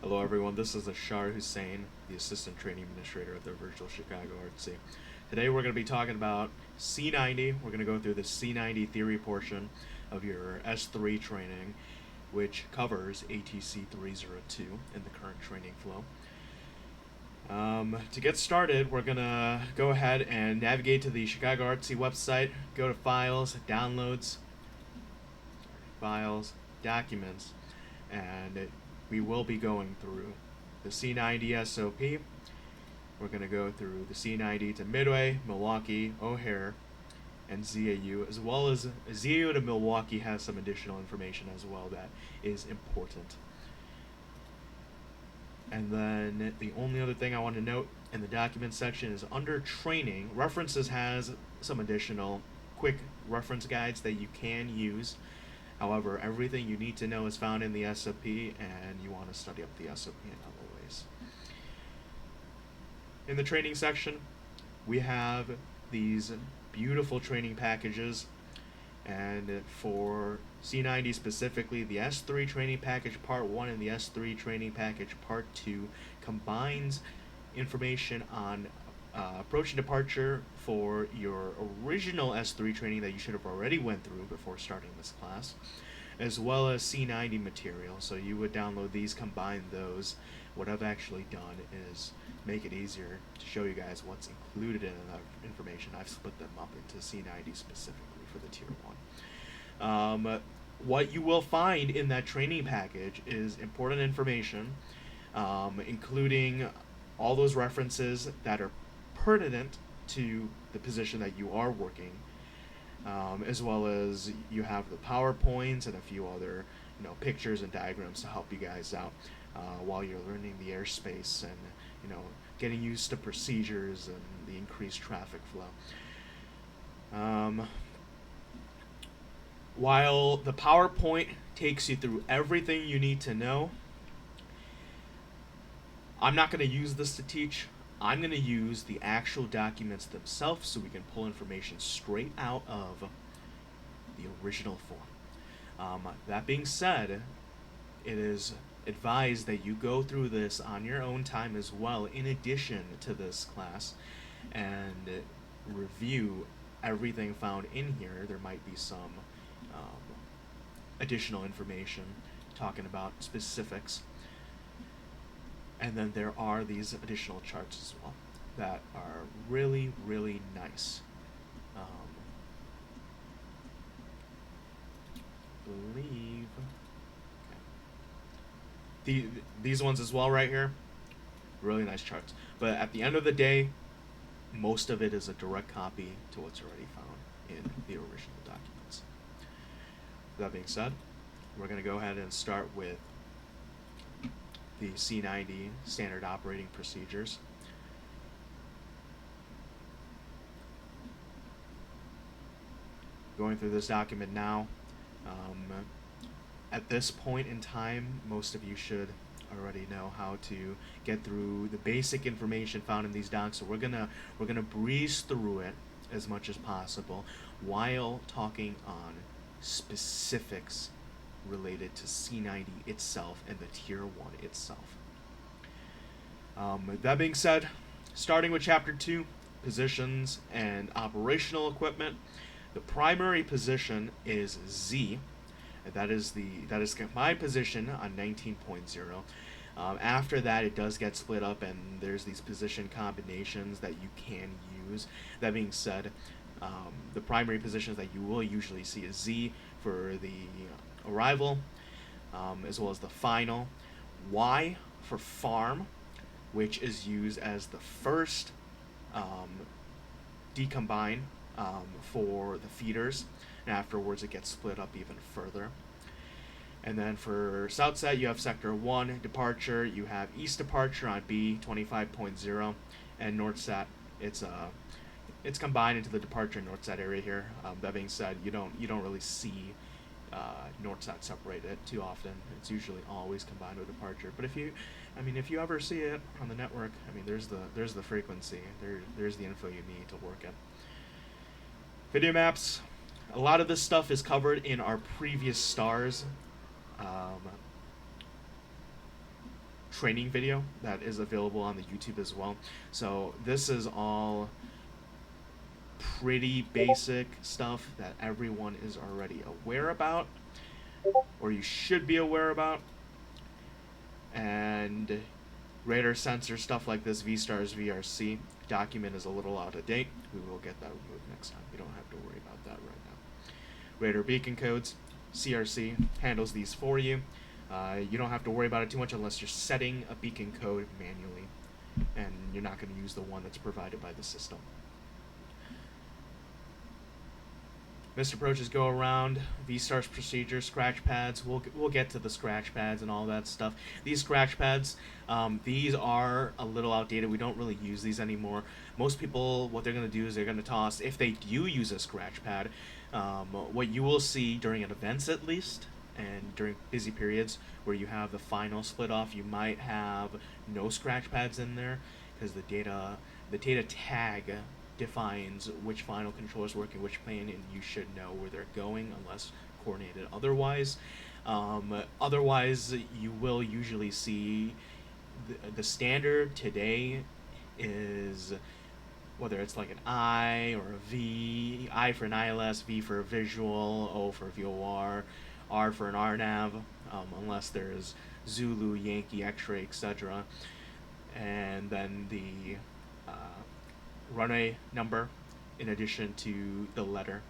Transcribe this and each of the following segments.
Hello everyone, this is Ashar Hussain, the Assistant Training Administrator at the Virtual Chicago RC. Today we're going to be talking about C90. We're going to go through the C90 theory portion of your S3 training, which covers ATC 302 in the current training flow. To get started, we're going to go ahead and navigate to the Chicago RC website, go to Files, Downloads, Files, Documents, and we will be going through the C90 SOP. We're going to go through the C90 to Midway, Milwaukee, O'Hare, and ZAU, as well as ZAU to Milwaukee has some additional information as well that is important. And then the only other thing I want to note in the document section is under training, references has some additional quick reference guides that you can use. However, everything you need to know is found in the SOP, and you want to study up the SOP in other ways. In the training section, we have these beautiful training packages, and for C90 specifically, the S3 training package part 1 and the S3 training package part 2 combines information on approach and departure for your original S3 training that you should have already went through before starting this class, as well as C90 material. So you would download these, combine those. What I've actually done is make it easier to show you guys what's included in that information. I've split them up into C90 specifically for the Tier 1. What you will find in that training package is important information, including all those references that are pertinent to the position that you are working, as well as you have the PowerPoints and a few other pictures and diagrams to help you guys out while you're learning the airspace and getting used to procedures and the increased traffic flow. While the PowerPoint takes you through everything you need to know, I'm not going to use this to teach. I'm going to use the actual documents themselves so we can pull information straight out of the original form. That being said, it is advised that you go through this on your own time as well, in addition to this class, and review everything found in here. There might be some additional information talking about specifics. And then there are these additional charts as well that are really, really nice. Believe. Okay. These ones as well right here, really nice charts. But at the end of the day, most of it is a direct copy to what's already found in the original documents. That being said, we're going to go ahead and start with the C90 standard operating procedures. Going through this document now. At this point in time, most of you should already know how to get through the basic information found in these docs. So we're gonna breeze through it as much as possible while talking on specifics related to C90 itself and the Tier 1 itself. That being said, starting with Chapter 2, Positions and Operational Equipment, the primary position is Z. That is my position on 19.0. After that, it does get split up, and there's these position combinations that you can use. That being said, the primary positions that you will usually see is Z for the arrival, as well as the final. Y for farm, which is used as the first decombine for the feeders, and afterwards it gets split up even further. And then for Southset, you have Sector 1 departure, you have East departure on B 25.0, and Northset, it's combined into the departure and Northset area here. That being said, you don't really see Northset separated too often. It's usually always combined with departure. But if you ever see it on the network, there's the frequency. There's the info you need to work it. Video maps. A lot of this stuff is covered in our previous stars. training video that is available on the YouTube as well. So this is all pretty basic stuff that everyone is already aware about, or you should be aware about. And radar sensor stuff like this, V-STARS VRC document is a little out of date. We will get that removed next time. You don't have to worry about that right now. Radar beacon codes, CRC handles these for you. You don't have to worry about it too much unless you're setting a beacon code manually, and you're not going to use the one that's provided by the system. Missed approaches go around, V-STARS procedures, scratch pads. We'll get to the scratch pads and all that stuff. These scratch pads, these are a little outdated. We don't really use these anymore. Most people, what they're going to do is they're going to toss, if they do use a scratch pad, what you will see during events at least, and during busy periods where you have the final split off, you might have no scratch pads in there because the data tag defines which final controller is working which plane, and you should know where they're going unless coordinated otherwise. Otherwise, you will usually see the standard today is whether it's like an I or a V, I for an ILS, V for a visual, O for a VOR, R for an RNAV, unless there's Zulu, Yankee, X-ray, etc. And then the runway number in addition to the letter,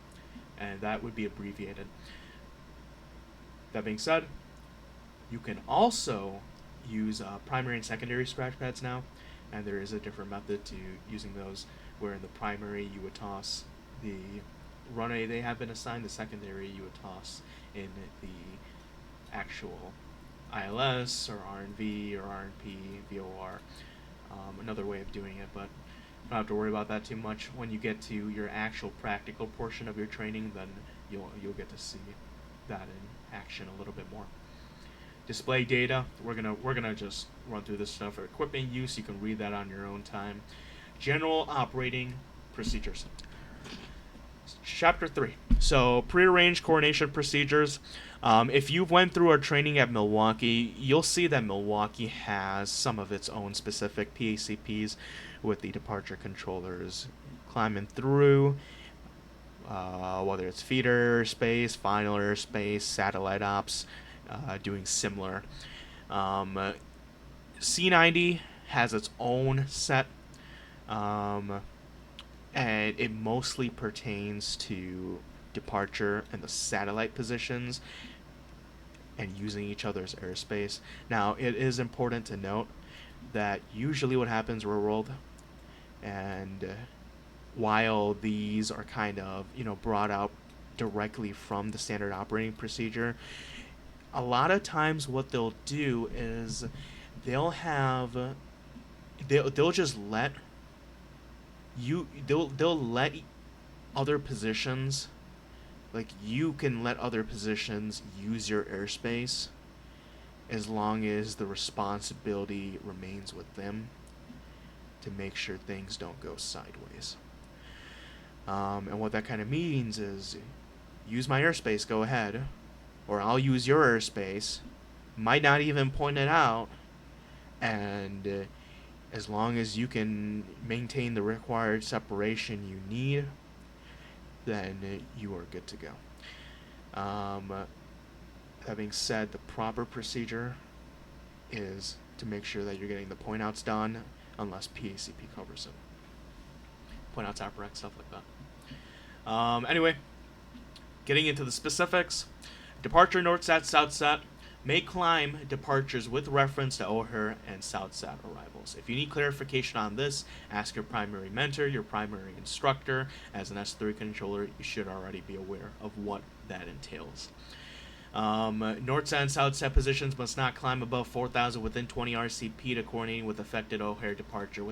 and that would be abbreviated. That being said, you can also use primary and secondary scratch pads now, and there is a different method to using those, where in the primary you would toss the runway they have been assigned, the secondary you would toss in the actual ILS or RNV or RNP, VOR, another way of doing it, but don't have to worry about that too much. When you get to your actual practical portion of your training, then you'll get to see that in action a little bit more. Display data, we're gonna just run through this stuff. For equipment use, you can read that on your own time. General operating procedures. Chapter 3. So prearranged coordination procedures. If you went through our training at Milwaukee, you'll see that Milwaukee has some of its own specific PACPs with the departure controllers climbing through, whether it's feeder space, final airspace, satellite ops, doing similar. C90 has its own set, and it mostly pertains to departure and the satellite positions and using each other's airspace. Now, it is important to note that usually what happens real world, and while these are kind of, brought out directly from the standard operating procedure, a lot of times what they'll do is they'll just let you, they'll let other positions, like you can let other positions use your airspace as long as the responsibility remains with them to make sure things don't go sideways. And what that kind of means is, use my airspace, go ahead, or I'll use your airspace, might not even point it out, and as long as you can maintain the required separation you need, then you are good to go. That being said, the proper procedure is to make sure that you're getting the point outs done, unless PACP covers it. Point outs, APREC, stuff like that. Anyway, getting into the specifics. Departure NorthSat, SouthSat may climb departures with reference to O'Hare and SouthSat arrivals. If you need clarification on this, ask your primary mentor, your primary instructor. As an S3 controller, you should already be aware of what that entails. NorthSat and SouthSat positions must not climb above 4,000 within 20 RCP to coordinating with affected O'Hare departure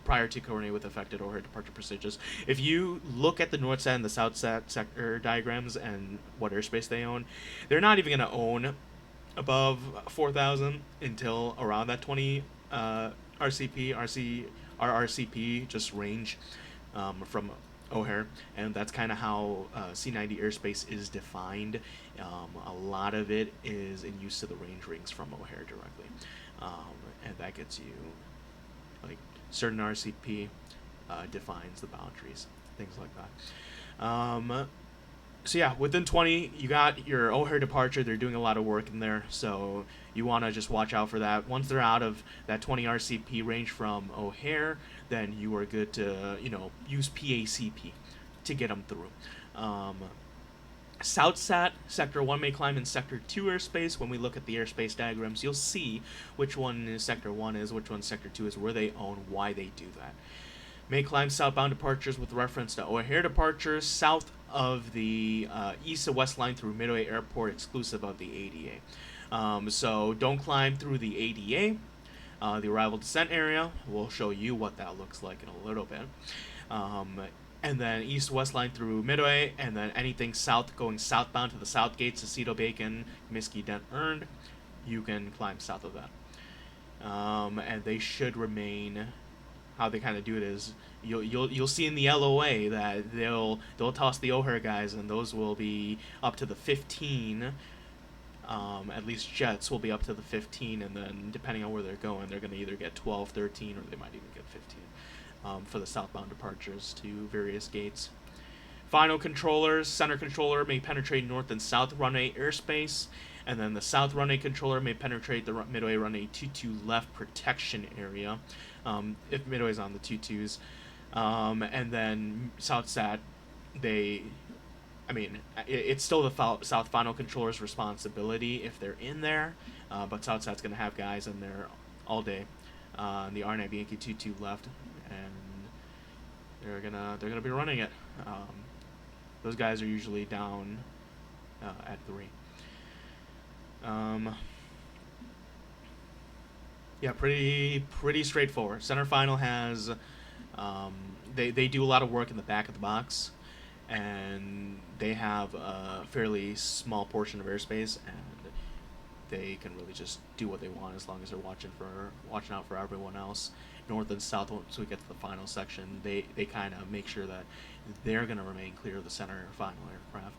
prior to coordinating with affected O'Hare departure procedures. If you look at the NorthSat and the SouthSat sector diagrams and what airspace they own, they're not even going to own above 4,000 until around that 20 RCP, RCP just range from O'Hare, and that's kind of how C90 airspace is defined. A lot of it is in use to the range rings from O'Hare directly, and that gets you like certain RCP defines the boundaries, things like that. So yeah, within 20, you got your O'Hare departure. They're doing a lot of work in there, so you want to just watch out for that. Once they're out of that 20 RCP range from O'Hare, then you are good to, use PACP to get them through. SouthSat, Sector 1 may climb in Sector 2 airspace. When we look at the airspace diagrams, you'll see which one is Sector 1 is, which one Sector 2 is, where they own, why they do that. May climb southbound departures with reference to O'Hare departures south of the east and west line through Midway Airport, exclusive of the ADA. So don't climb through the ADA. The arrival descent area, we'll show you what that looks like in a little bit. And then east-west line through Midway, and then anything south going southbound to the south gates, Aceto Bacon, Miskey, Dent, Earned, you can climb south of that. And they should remain. How they kind of do it is you'll see in the LOA that they'll toss the O'Hare guys, and those will be up to the 15. At least jets will be up to the 15, and then depending on where they're going, they're going to either get 12, 13, or they might even get 15 for the southbound departures to various gates. Final controllers, center controller may penetrate north and south runway airspace, and then the south runway controller may penetrate the Midway runway 22 left protection area, if Midway's on the 22s. And then SouthSat, it's still the South final controller's responsibility if they're in there, but SouthSat's going to have guys in there all day. The R9 Bianchi 22 left, and they're gonna be running it. Those guys are usually down at 3. Yeah, pretty straightforward. Center final has they do a lot of work in the back of the box, and they have a fairly small portion of airspace, and they can really just do what they want as long as they're watching out for everyone else. North and south, once we get to the final section, they kind of make sure that they're going to remain clear of the center final aircraft.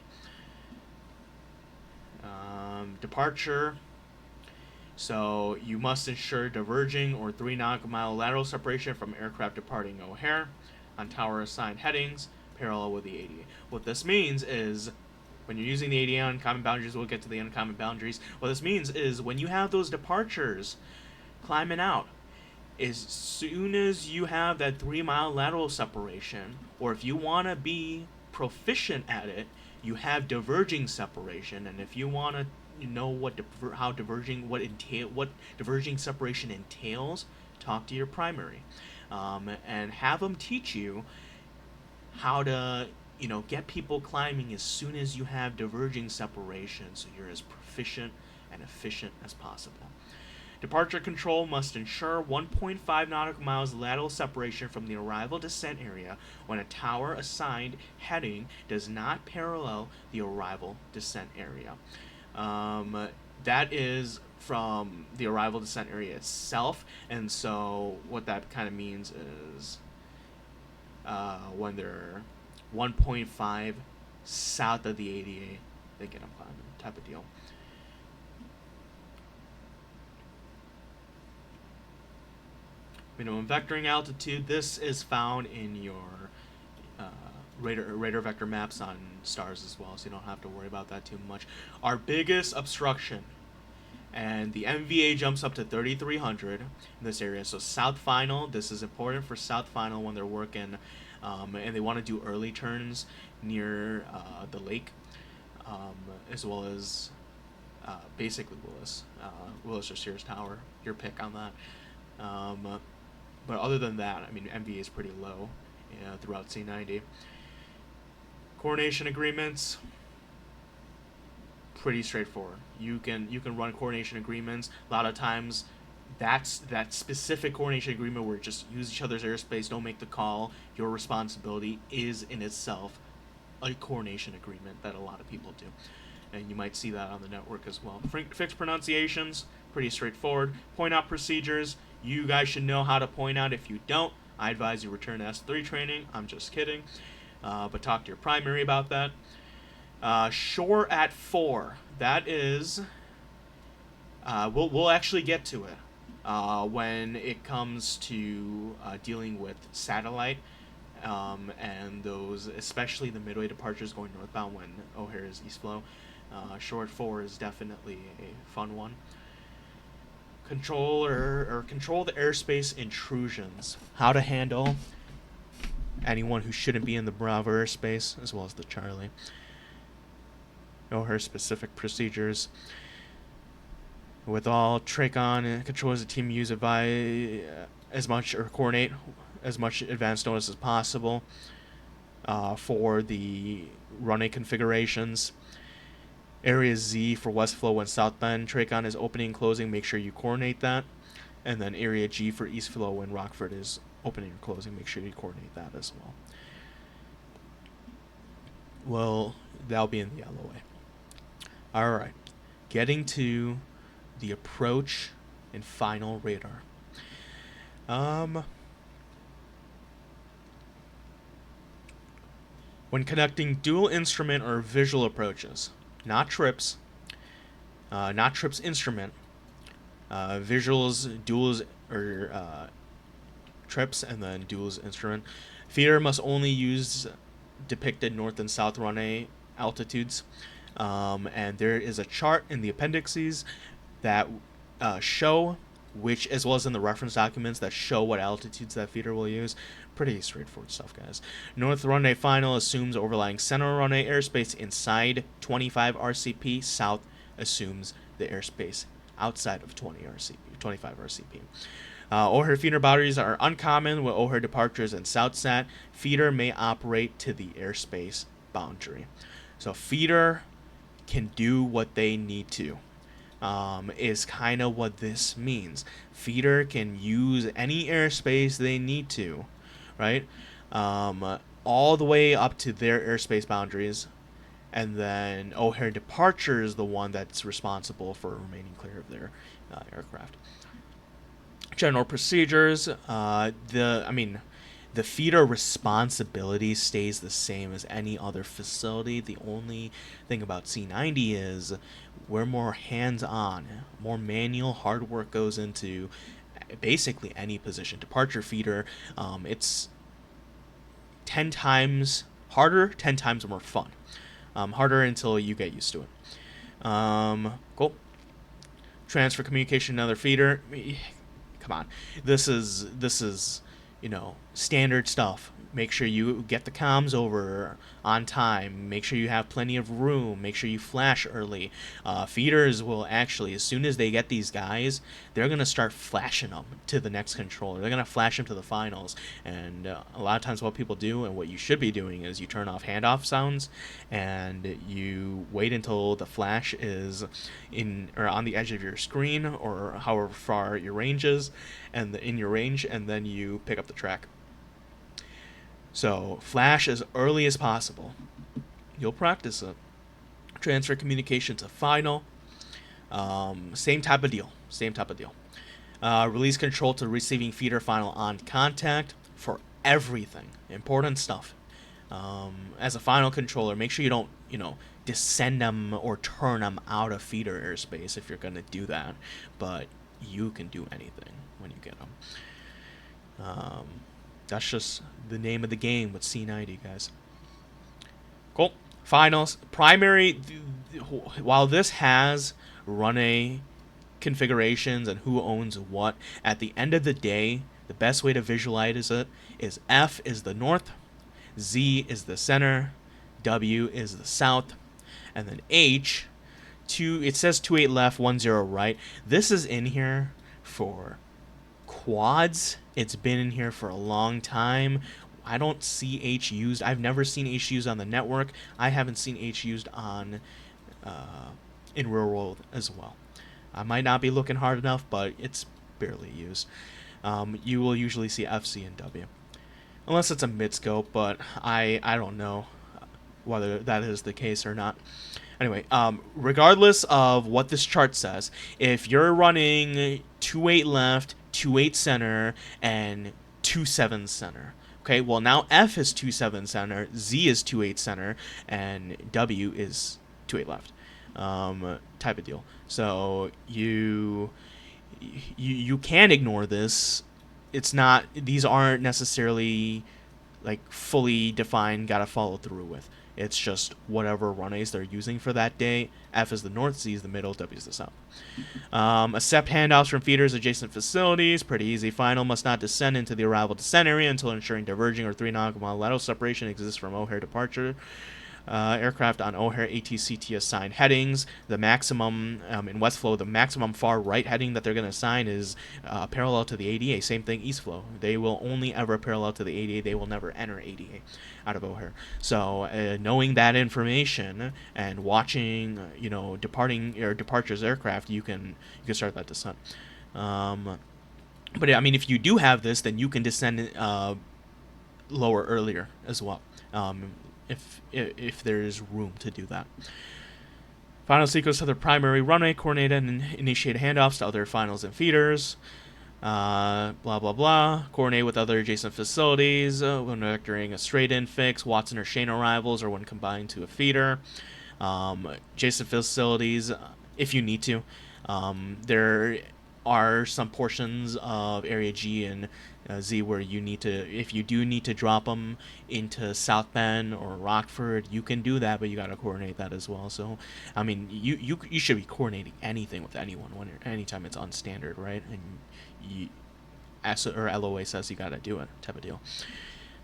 Departure. So you must ensure diverging or 3 nautical mile lateral separation from aircraft departing O'Hare on tower assigned headings parallel with the ADA. What this means is when you're using the ADA on uncommon boundaries, we'll get to the uncommon boundaries. What this means is when you have those departures climbing out, as soon as you have that 3 mile lateral separation, or if you want to be proficient at it, you have diverging separation. And if you want to know what diverging separation entails, talk to your primary, and have them teach you how to get people climbing as soon as you have diverging separation, so you're as proficient and efficient as possible. Departure control must ensure 1.5 nautical miles lateral separation from the arrival descent area when a tower assigned heading does not parallel the arrival descent area. That is from the arrival descent area itself, and so what that kind of means is when they're 1.5 south of the ADA, they get them climbing type of deal. Minimum vectoring altitude. This is found in your radar vector maps on stars as well, so you don't have to worry about that too much. Our biggest obstruction, and the MVA jumps up to 3,300 in this area. So south final, this is important for south final when they're working, and they want to do early turns near the lake, as well as basically Willis or Sears Tower, your pick on that. But other than that, MVA is pretty low throughout C90. Coordination agreements, pretty straightforward. You can run coordination agreements. A lot of times, that's that specific coordination agreement where just use each other's airspace, don't make the call. Your responsibility is in itself a coordination agreement that a lot of people do, and you might see that on the network as well. Fixed pronunciations, pretty straightforward. Point out procedures. You guys should know how to point out. If you don't, I advise you return to S3 training. I'm just kidding. but talk to your primary about that. Shore at 4. That is, we'll actually get to it when it comes to dealing with satellite and those, especially the midway departures going northbound when O'Hare is east flow. Shore at 4 is definitely a fun one. Control control the airspace intrusions. How to handle anyone who shouldn't be in the Bravo airspace, as well as the Charlie. O'Hare specific procedures. With all, Tracon controls the team use advise as much or coordinate as much advance notice as possible for the running configurations. Area Z for West Flow and South Bend. Tracon is opening and closing. Make sure you coordinate that. And then Area G for East Flow when Rockford is opening or closing. Make sure you coordinate that as well. Well, that'll be in the LOA. Alright. Getting to the approach and final radar. When conducting dual instrument or visual approaches, not trips instrument, visuals, duals, or trips, and then duals instrument. Feeder must only use depicted north and south runway altitudes, and there is a chart in the appendices that show which, as well as in the reference documents that show what altitudes that feeder will use. Pretty straightforward stuff, guys. North runway final assumes overlying center runway airspace inside 25 RCP. South assumes the airspace outside of 25 RCP. O'Hare feeder boundaries are uncommon with O'Hare departures and SouthSat. Feeder may operate to the airspace boundary. So feeder can do what they need to. Is kind of what this means. Feeder can use any airspace they need to, right? All the way up to their airspace boundaries, and then O'Hare departure is the one that's responsible for remaining clear of their aircraft. General procedures. The feeder responsibility stays the same as any other facility. The only thing about C90 is we're more hands-on, more manual, hard work goes into basically any position. Departure feeder, it's 10 times harder, 10 times more fun. Harder until you get used to it. Cool. Transfer communication to another feeder. Come on. This is standard stuff. Make sure you get the comms over on time. Make sure you have plenty of room. Make sure you flash early. Feeders will actually, as soon as they get these guys, they're going to start flashing them to the next controller. They're going to flash them to the finals. And a lot of times what people do, and what you should be doing, is you turn off handoff sounds and you wait until the flash is in or on the edge of your screen, or however far your range is, and in your range, and then you pick up the track. So flash as early as possible. You'll practice it. Transfer communication to final. Same type of deal. Release control to receiving feeder final on contact for everything. Important stuff. As a final controller, make sure you don't, descend them or turn them out of feeder airspace if you're going to do that. But you can do anything when you get them. That's just the name of the game with C90, guys. Cool. Finals. Primary, while this has runway configurations and who owns what, at the end of the day, the best way to visualize it is F is the north, Z is the center, W is the south, and then H, it says 28 left, 10 right. This is in here for quads. It's been in here for a long time. I don't see H used. I've never seen H used on the network. I haven't seen H used on in real world as well. I might not be looking hard enough, but it's barely used. You will usually see F, C, and W, unless it's a mid-scope, but I don't know whether that is the case or not. Anyway, regardless of what this chart says, if you're running 28 left, 28 center, and 27 center, Okay, well now F is 2-7 center, Z is 2-8 center, and W is 2-8 left, type of deal. So you can ignore this. It's not; these aren't necessarily like fully defined, gotta follow through with. It's just whatever run A's they're using for that day. F is the north, Z is the middle, W is the south. Accept handoffs from feeders adjacent facilities. Pretty easy. Final must not descend into the arrival descent area until ensuring diverging or 3 nautical mile lateral separation exists from O'Hare departure. Aircraft on O'Hare ATCT assigned headings. The maximum in west flow, the maximum far right heading that they're going to assign is parallel to the ADA. Same thing east flow. They will only ever parallel to the ADA. They will never enter ADA out of O'Hare. So knowing that information and watching, departing or departures aircraft, you can start that descent. But I mean, if you do have this, then you can descend lower earlier as well. If there is room to do that. Final sequence of the primary runway, coordinate and initiate handoffs to other finals and feeders. Blah blah blah. Coordinate with other adjacent facilities when vectoring a straight-in fix, Watson or Shane arrivals, or when combined to a feeder. Adjacent facilities, if you need to. There are some portions of Area G and Z where you need to, if you do need to drop them into South Bend or Rockford, you can do that, but you got to coordinate that as well. So, I mean, you should be coordinating anything with anyone anytime it's on standard, right? And LOA says you got to do it, type of deal.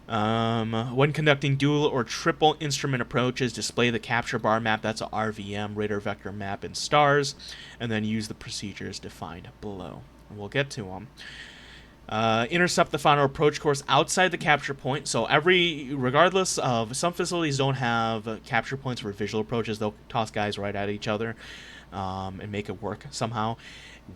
When conducting dual or triple instrument approaches, display the capture bar map, that's a RVM, radar vector map in stars, and then use the procedures defined below. And we'll get to them. Intercept the final approach course outside the capture point. So regardless of, some facilities don't have capture points for visual approaches, they'll toss guys right at each other and make it work somehow.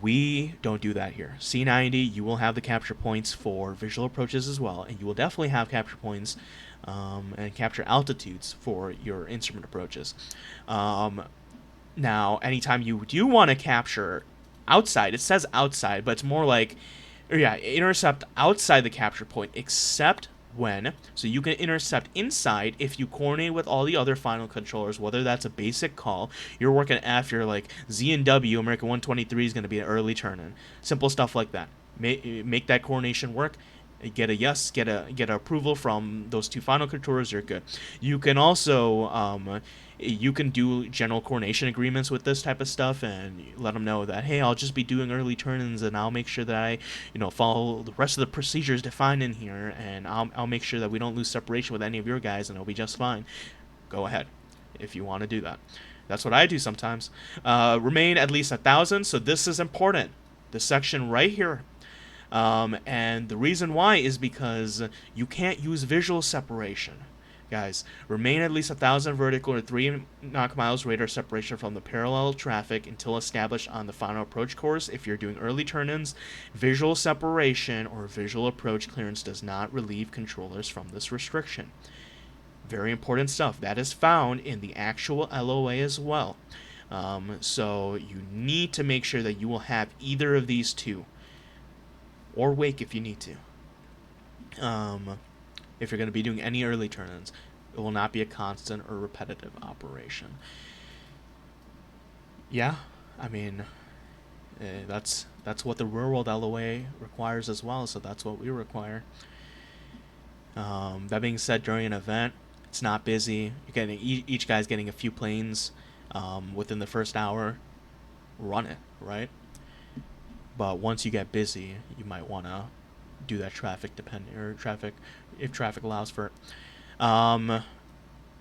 We don't do that here. C90, you will have the capture points for visual approaches as well, and you will definitely have capture points and capture altitudes for your instrument approaches. Now, anytime you do want to capture outside, it says outside, but it's more like, intercept outside the capture point, except when, so you can intercept inside if you coordinate with all the other final controllers, whether that's a basic call, you're working F, you're like Z and W, American 123 is going to be an early turn-in. Simple stuff like that. Make that coordination work. Get a yes, get a approval from those two final controllers, you're good. You can also you can do general coordination agreements with this type of stuff and let them know that, hey, I'll just be doing early turn-ins and I'll make sure that I follow the rest of the procedures defined in here, and I'll make sure that we don't lose separation with any of your guys and it'll be just fine. Go ahead if you want to do that. That's what I do sometimes. Remain at least 1,000. So this is important. This section right here. And the reason why is because you can't use visual separation. Guys, remain at least 1,000 vertical or 3 nautical miles radar separation from the parallel traffic until established on the final approach course. If you're doing early turn-ins, visual separation or visual approach clearance does not relieve controllers from this restriction. Very important stuff. That is found in the actual LOA as well. So you need to make sure that you will have either of these two. Or wake if you need to. If you're going to be doing any early turn-ins, it will not be a constant or repetitive operation. Yeah, I mean, that's what the real-world LOA requires as well, so that's what we require. That being said, during an event, it's not busy. You're getting each guy's getting a few planes within the first hour. Run it, right? But once you get busy, you might want to do that if traffic allows for it.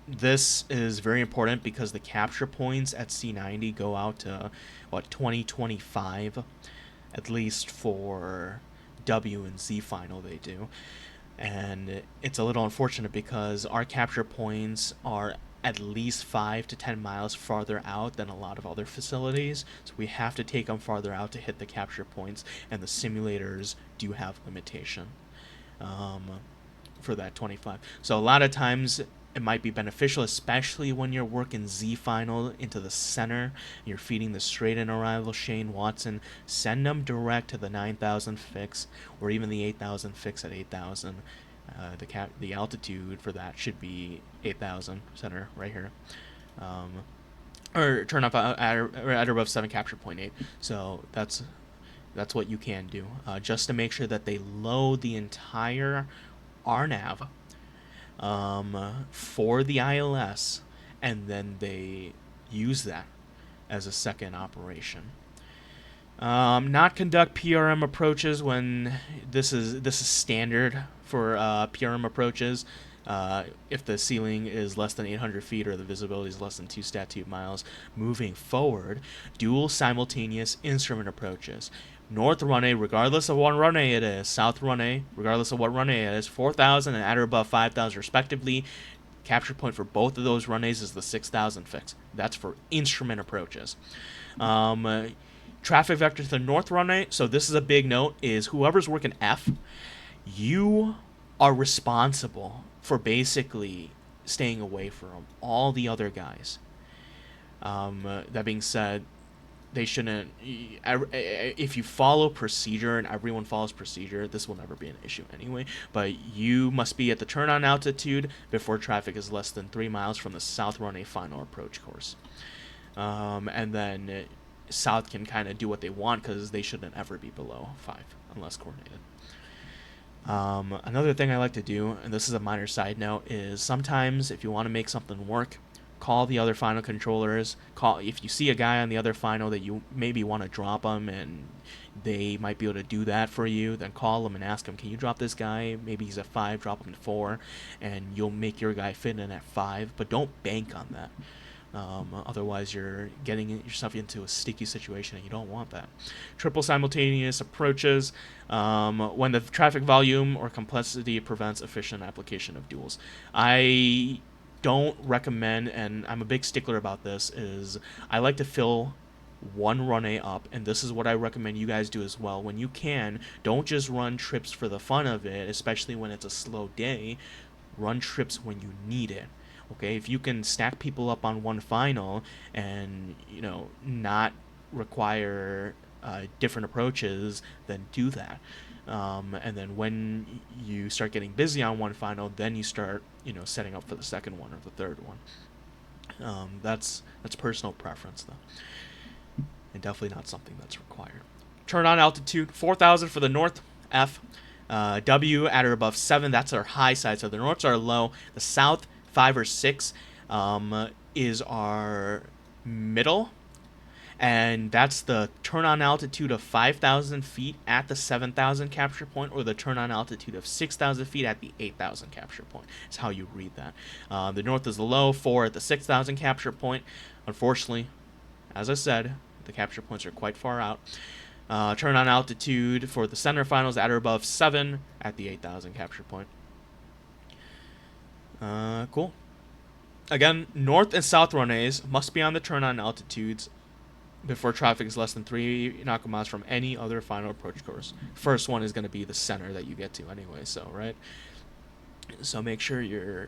This is very important because the capture points at C90 go out to 2025, at least for W and Z final they do. And it's a little unfortunate because our capture points are at least 5 to 10 miles farther out than a lot of other facilities, so we have to take them farther out to hit the capture points, and the simulators do have limitation for that 25. So a lot of times it might be beneficial, especially when you're working Z final into the center and you're feeding the straight in arrival Shane Watson. Send them direct to the 9,000 fix or even the 8,000 fix at 8,000. The altitude for that should be 8,000 center right here, or turn up at or above 7 capture point 8. So that's what you can do, just to make sure that they load the entire RNAV for the ILS, and then they use that as a second operation. Not conduct PRM approaches when this is standard for PRM approaches. If the ceiling is less than 800 feet or the visibility is less than 2 stat tube miles. Moving forward, dual simultaneous instrument approaches. North runway, regardless of what runway it is. South runway, regardless of what runway it is. 4,000 and at or above 5,000 respectively. Capture point for both of those runways is the 6,000 fix. That's for instrument approaches. Traffic vector to the north runway. So this is a big note, is whoever's working F, you are responsible for basically staying away from all the other guys. That being said, they shouldn't. If you follow procedure and everyone follows procedure, this will never be an issue anyway. But you must be at the turn-on altitude before traffic is less than 3 miles from the south runway final approach course. And then south can kind of do what they want because they shouldn't ever be below 5 unless coordinated. Another thing I like to do, and this is a minor side note, is sometimes if you want to make something work, call the other final controllers. If you see a guy on the other final that you maybe want to drop them and they might be able to do that for you, then call them and ask them, can you drop this guy? Maybe he's at 5, drop him to 4, and you'll make your guy fit in at 5, but don't bank on that. Otherwise, you're getting yourself into a sticky situation, and you don't want that. Triple simultaneous approaches when the traffic volume or complexity prevents efficient application of duals. I don't recommend, and I'm a big stickler about this, is I like to fill one runway up, and this is what I recommend you guys do as well. When you can, don't just run trips for the fun of it, especially when it's a slow day. Run trips when you need it. Okay, if you can stack people up on one final and, not require different approaches, then do that. And then when you start getting busy on one final, then you start, setting up for the second one or the third one. That's personal preference, though, and definitely not something that's required. Turn on altitude, 4,000 for the north, F. W at or above 7, that's our high side. So the norths are low. The south, 5 or 6, is our middle, and that's the turn on altitude of 5,000 feet at the 7,000 capture point, or the turn on altitude of 6,000 feet at the 8,000 capture point. Is how you read that. The north is the low, 4 at the 6,000 capture point. Unfortunately, as I said, the capture points are quite far out. Turn on altitude for the center finals at or above 7 at the 8,000 capture point. Cool. Again, north and south runways must be on the turn-on altitudes before traffic is less than 3 nautical miles from any other final approach course. First one is going to be the center that you get to anyway, right? So make sure your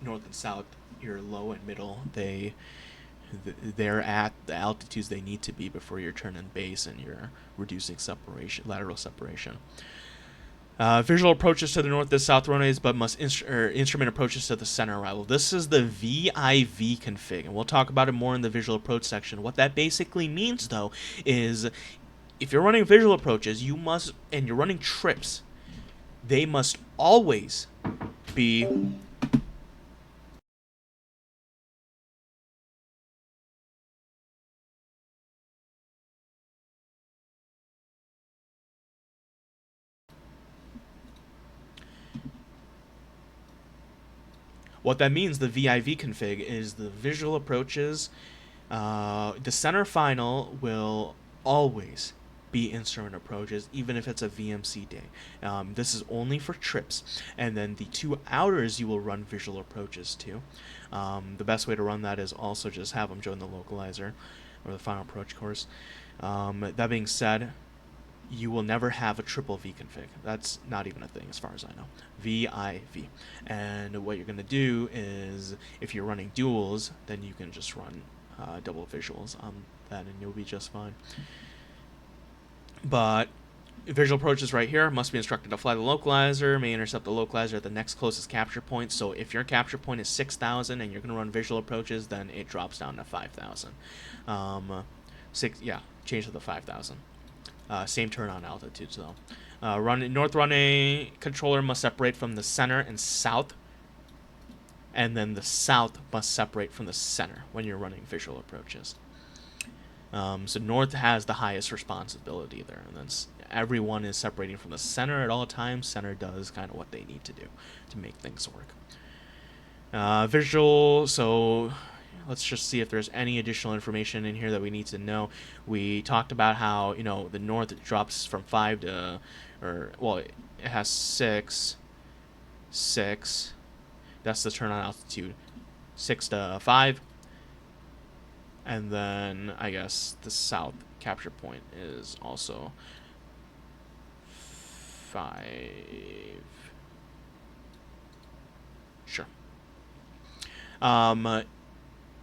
north and south, your low and middle, they're at the altitudes they need to be before you're turning base and you're reducing lateral separation. Visual approaches to the north and south runways, but must instrument approaches to the center arrival. This is the VIV config, and we'll talk about it more in the visual approach section. What that basically means, though, is if you're running visual approaches, and you're running trips, they must always be What that means, the VIV config, is the visual approaches. The center final will always be instrument approaches, even if it's a VMC day. This is only for trips. And then the 2 outers you will run visual approaches to. The best way to run that is also just have them join the localizer or the final approach course. That being said, you will never have a triple V config. That's not even a thing as far as I know. VIV. And what you're going to do is, if you're running duals, then you can just run double visuals on that and you'll be just fine. But visual approaches right here must be instructed to fly the localizer, may intercept the localizer at the next closest capture point. So if your capture point is 6,000 and you're going to run visual approaches, then it drops down to 5,000. Change to the 5,000. Same turn on altitudes though. North runway controller must separate from the center and south, and then the south must separate from the center when you're running visual approaches. So north has the highest responsibility there, and then everyone is separating from the center at all times. Center does kind of what they need to do to make things work. Visual, so let's just see if there's any additional information in here that we need to know. We talked about how, the north drops from 5 to, it has 6. That's the turn on altitude. 6 to 5. And then I guess the south capture point is also 5. Sure. Now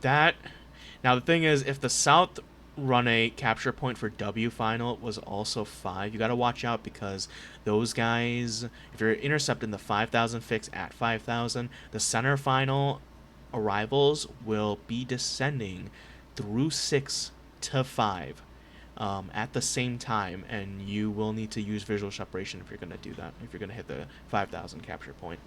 the thing is, if the south runway capture point for W final was also 5, you got to watch out, because those guys, if you're intercepting the 5,000 fix at 5,000, the center final arrivals will be descending through 6 to 5 at the same time, and you will need to use visual separation if you're going to do that, if you're going to hit the 5,000 capture point.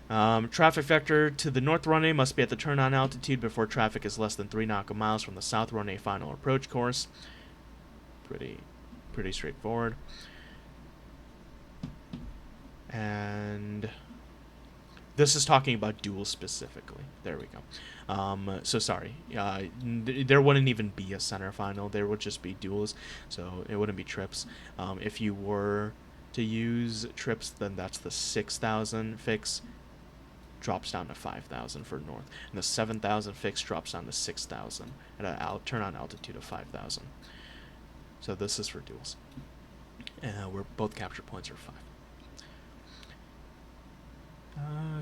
Traffic vector to the north runway must be at the turn on altitude before traffic is less than 3 nautical miles from the south runway final approach course. Pretty straightforward. And this is talking about duels specifically. There we go. So sorry. There wouldn't even be a center final. There would just be duels. So it wouldn't be trips. If you were to use trips, then that's the 6,000 fix. Drops down to 5,000 for north, and the 7,000 fix drops down to 6,000 at a turn on altitude of 5,000. So this is for duels, where both capture points are 5.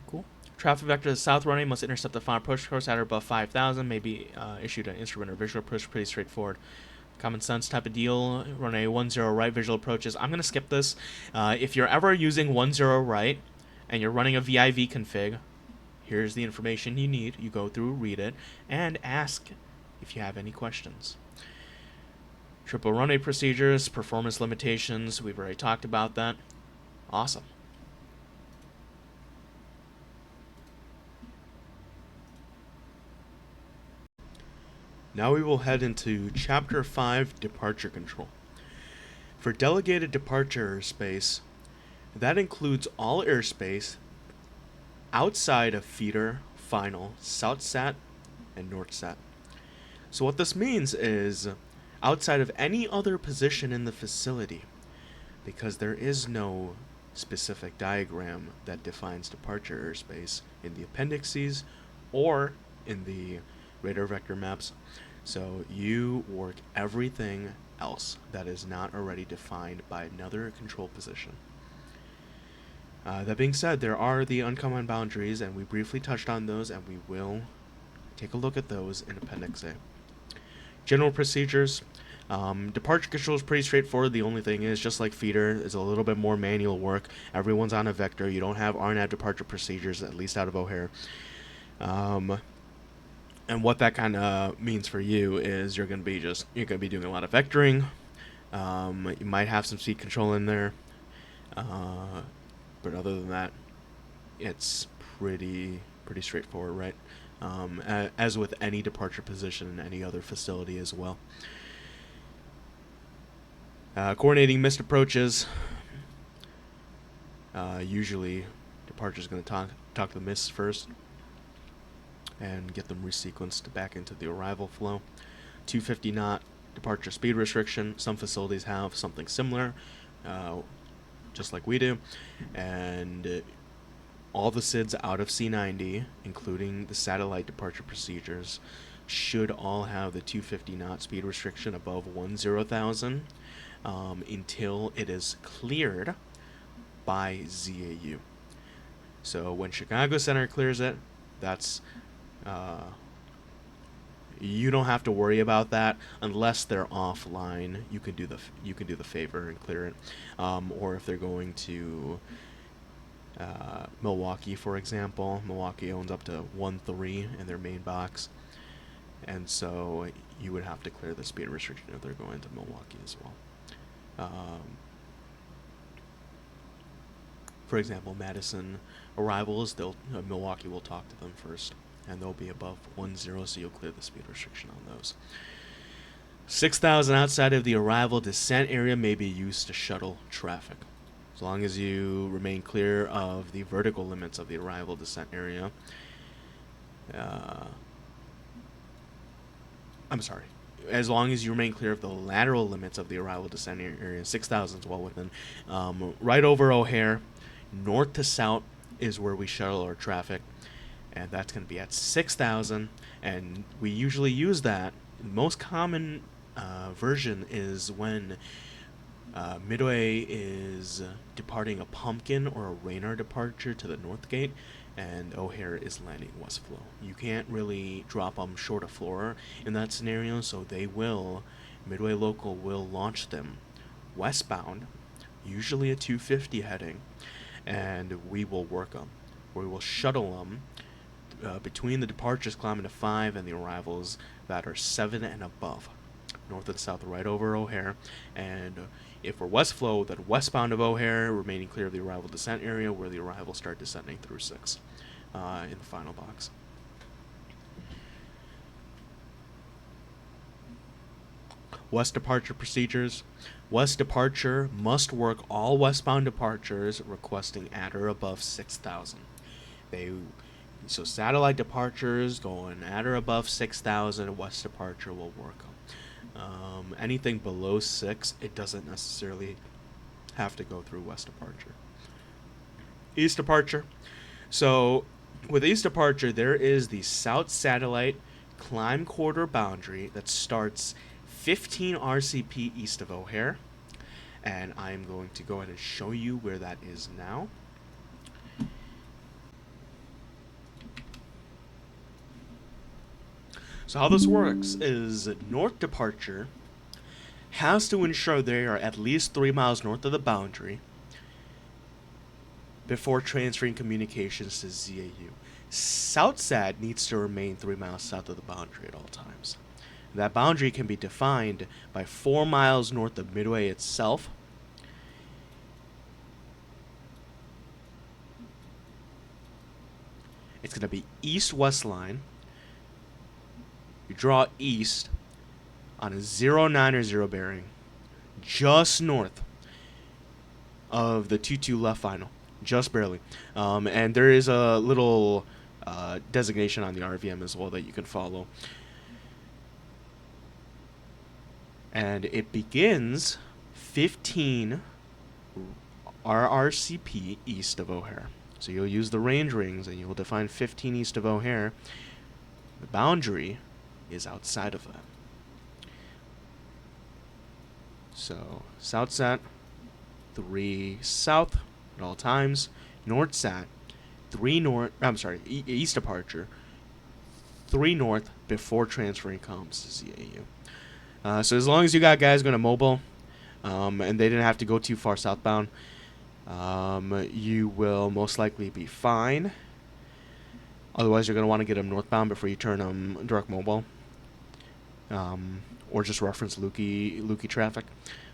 Cool. Traffic vector to the south runway must intercept the final approach course at or above 5,000. May be issued an instrument or visual approach. Pretty straightforward. Common sense type of deal. Runway 10 right visual approaches. I'm gonna skip this. If you're ever using 10 right and you're running a VIV config, here's the information you need. You go through, read it, and ask if you have any questions. Triple runway procedures, performance limitations, we've already talked about that. Awesome. Now we will head into Chapter 5, Departure Control. For delegated departure airspace, that includes all airspace outside of feeder, final, SouthSat, and NorthSat. So what this means is outside of any other position in the facility, because there is no specific diagram that defines departure airspace in the appendices or in the radar vector maps. So you work everything else that is not already defined by another control position. That being said, there are the uncommon boundaries, and we briefly touched on those, and we will take a look at those in Appendix A. General procedures. Departure control is pretty straightforward. The only thing is, just like feeder, is a little bit more manual work. Everyone's on a vector. You don't have RNAV departure procedures, at least out of O'Hare. And what that kind of means for you is you're going to be doing a lot of vectoring. You might have some seat control in there. But other than that, it's pretty straightforward, right? As with any departure position in any other facility as well. Coordinating missed approaches. Usually, departure is going to talk to the miss first and get them resequenced back into the arrival flow. 250 knot departure speed restriction. Some facilities have something similar, just like we do. And all the SIDs out of C90, including the satellite departure procedures, should all have the 250 knot speed restriction above 10,000 until it is cleared by ZAU. So when Chicago Center clears it, that's you don't have to worry about that unless they're offline. You can do the favor and clear it, or if they're going to Milwaukee, for example. Milwaukee owns up to 1.3 in their main box, and so you would have to clear the speed restriction if they're going to Milwaukee as well. For example, Madison arrivals, Milwaukee will talk to them first, and they'll be above 1.0, so you'll clear the speed restriction on those. 6,000 outside of the arrival descent area may be used to shuttle traffic. As long as you remain clear of the vertical limits of the arrival descent area. I'm sorry. As long as you remain clear of the lateral limits of the arrival descent area, 6,000 is well within. Right over O'Hare, north to south is where we shuttle our traffic, and that's going to be at 6,000, and we usually use that. The most common version is when Midway is departing a Pumpkin or a Raynor departure to the north gate, and O'Hare is landing west flow. You can't really drop them short of floor in that scenario, so Midway Local will launch them westbound, usually a 250 heading, and we will work them. We will shuttle them between the departures climbing to 5 and the arrivals that are 7 and above, north and south, right over O'Hare. And if we're west flow, then westbound of O'Hare, remaining clear of the arrival descent area, where the arrivals start descending through 6 in the final box. West departure procedures. West departure must work all westbound departures requesting at or above 6,000. So satellite departures going at or above 6,000, west departure will work them. Anything below 6, it doesn't necessarily have to go through west departure. East departure. So with east departure, there is the south satellite climb quarter boundary that starts 15 RCP east of O'Hare, and I'm going to go ahead and show you where that is now. So how this works is north departure has to ensure they are at least 3 miles north of the boundary before transferring communications to ZAU. SouthSat needs to remain 3 miles south of the boundary at all times. That boundary can be defined by 4 miles north of Midway itself, it's going to be east-west line. You draw east on a 09 or 0 bearing, just north of the 2-2 left final, just barely. And there is a little designation on the RVM as well that you can follow. And it begins 15 RRCP east of O'Hare. So you'll use the range rings and you'll define 15 east of O'Hare. The boundary is outside of that. So SouthSat 3 south at all times, NorthSat 3 north. East departure 3 north before transferring comms to ZAU. So as long as you got guys going to mobile, and they didn't have to go too far southbound, you will most likely be fine. Otherwise, you're going to want to get them northbound before you turn them direct mobile, or just reference Lukey traffic,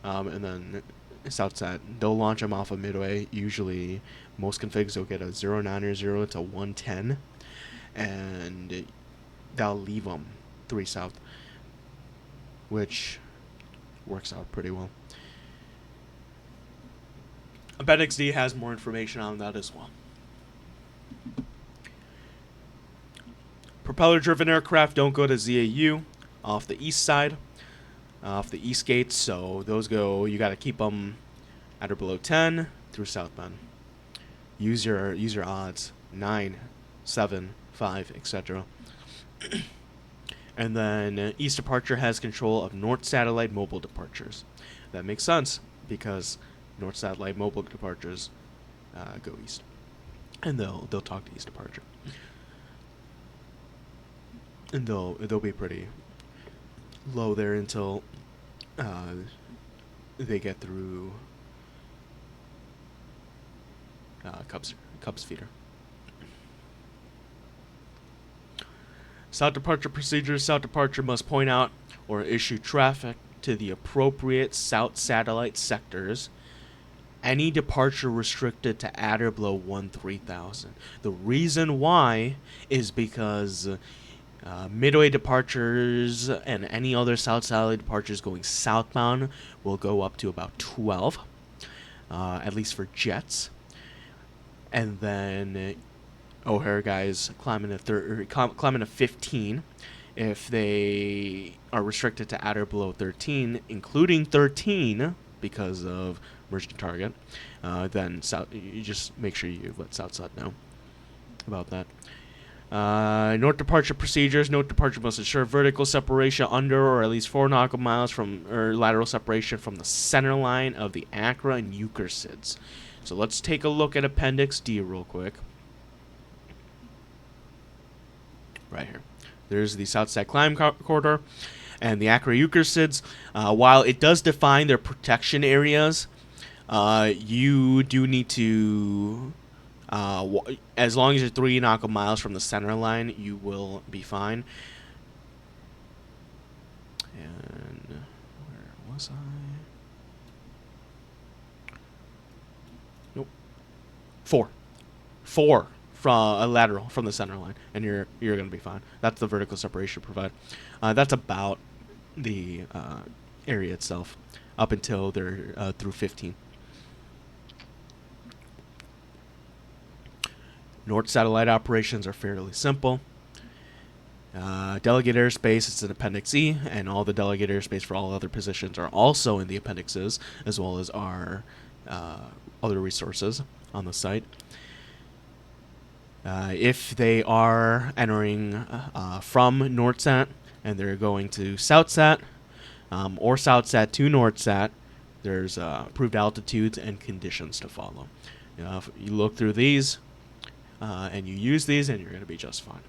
and then SouthSat, they'll launch them off of Midway. Usually, most configs will get a 09 or 0 to 110, and they'll leave them 3 south, which works out pretty well. BetXD has more information on that as well. Propeller-driven aircraft don't go to ZAU off the east side, off the east gates, so those go, you got to keep them at or below 10 through southbound. Use your odds, 9, 7, 5, etc. And then east departure has control of north satellite mobile departures. That makes sense because north satellite mobile departures go east, and they'll talk to east departure. and they'll be pretty low there until they get through Cubs feeder. South departure procedures. South departure must point out or issue traffic to the appropriate south satellite sectors. Any departure restricted to at or below 13,000. The reason why is because midway departures and any other south satellite departures going southbound will go up to about 12, at least for jets. And then O'Hare guys climbing to 15 if they are restricted to at or below 13, including 13 because of merged target. Then you just make sure you let Southside know about that. North departure procedures. North departure must ensure vertical separation under or at least 4 nautical miles from, or lateral separation from the center line of the Accra and Euchre SIDS. So let's take a look at Appendix D real quick. Right here. There's the Southside Climb Corridor and the Accra Euchre SIDS. While it does define their protection areas, you do need to, as long as you're 3 nautical miles from the center line, you will be fine. And where was I? Nope. 4 from a lateral from the center line, and you're going to be fine. That's the vertical separation provided. That's about the area itself up until they're through 15. North satellite operations are fairly simple. Delegate airspace is in Appendix E, and all the delegate airspace for all other positions are also in the appendixes, as well as our other resources on the site. If they are entering from NorthSat and they're going to SouthSat or SouthSat to NorthSat, there's approved altitudes and conditions to follow. If you look through these and you use these, and you're going to be just fine.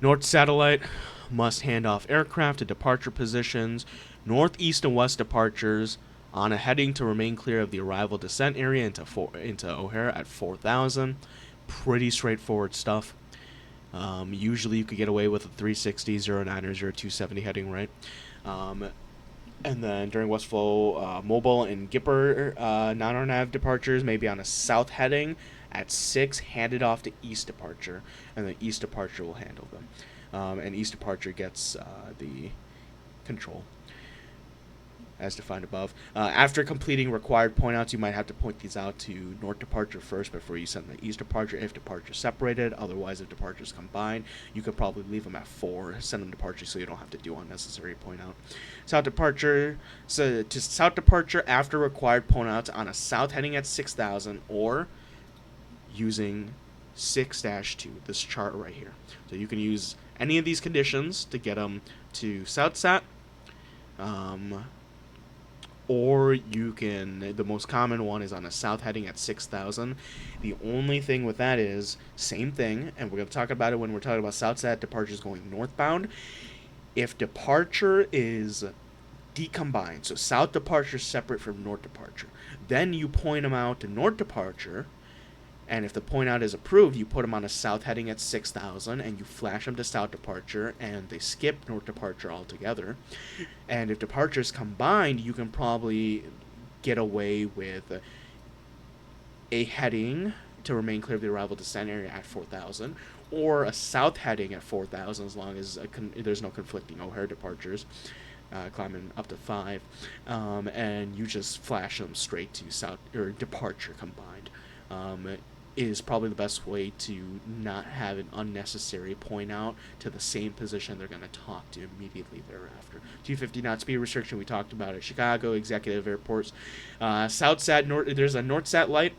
North satellite must hand off aircraft to departure positions, northeast and west departures on a heading to remain clear of the arrival descent area into O'Hare at 4,000. Pretty straightforward stuff. Usually you could get away with a 360, 09, or 0270 heading, right? And then during Westflow, Mobile and Gipper non-RNAV departures may be on a south heading at 6, handed off to east departure, and the east departure will handle them. And east departure gets the control, as defined above. After completing required pointouts, you might have to point these out to north departure first before you send the east departure, if departure separated. Otherwise, if departures combined, you could probably leave them at 4, send them departure so you don't have to do unnecessary point out. South departure, so to south departure after required point outs on a south heading at 6,000, or using 6-2, this chart right here. So you can use any of these conditions to get them to SouthSat. Or you can, the most common one is on a south heading at 6,000. The only thing with that is, same thing, and we're going to talk about it when we're talking about SouthSat departures going northbound. If departure is decombined, so south departure is separate from north departure, then you point them out to north departure, and if the point out is approved, you put them on a south heading at 6,000, and you flash them to south departure, and they skip north departure altogether. And if departure is combined, you can probably get away with a heading to remain clear of the arrival descent area at 4,000, or a south heading at 4,000, as long as there's no conflicting O'Hare departures, climbing up to 5, and you just flash them straight to south or departure combined. Is probably the best way to not have an unnecessary point out to the same position they're going to talk to immediately thereafter. 250 knot speed restriction, we talked about it. Chicago, executive airports. SouthSat, there's a NorthSat light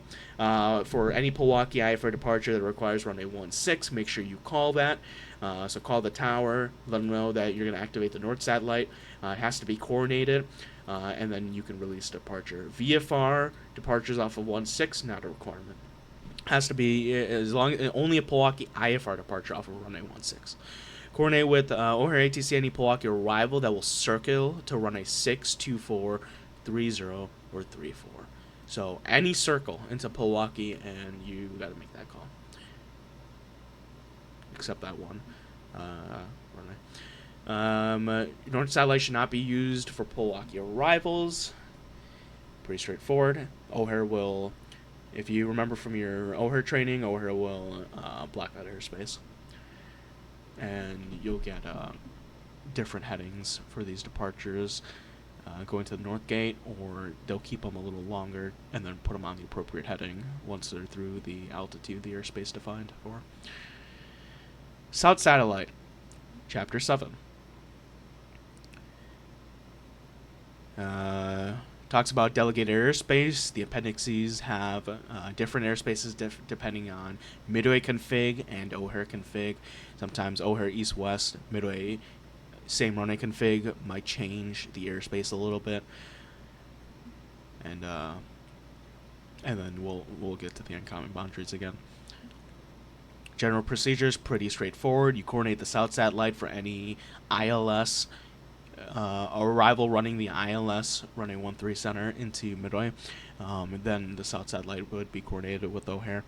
for any Milwaukee IFR departure that requires runway 16. Make sure you call that. So call the tower, let them know that you're going to activate the NorthSat light. It has to be coordinated, and then you can release departure. VFR, departures off of 16, not a requirement. Has to be as long only a Milwaukee IFR departure off of runway 16. Coordinate with O'Hare ATC any Milwaukee arrival that will circle to runway 624, 30, or 34. So any circle into Milwaukee, and you got to make that call. Except that one runway. North satellite should not be used for Milwaukee arrivals. Pretty straightforward. O'Hare will, if you remember from your O'Hare training, O'Hare will block out airspace. And you'll get different headings for these departures going to the north gate, or they'll keep them a little longer and then put them on the appropriate heading once they're through the altitude the airspace defined for. South Satellite, Chapter 7. Talks about delegated airspace. The appendices have different airspaces depending on Midway config and O'Hare config. Sometimes O'Hare east-west, Midway same runway config might change the airspace a little bit. And then we'll get to the uncommon boundaries again. General procedures, pretty straightforward. You coordinate the South Satellite for any ILS arrival running the ILS running 13 center into Midway. And then the South Satellite would be coordinated with O'Hare.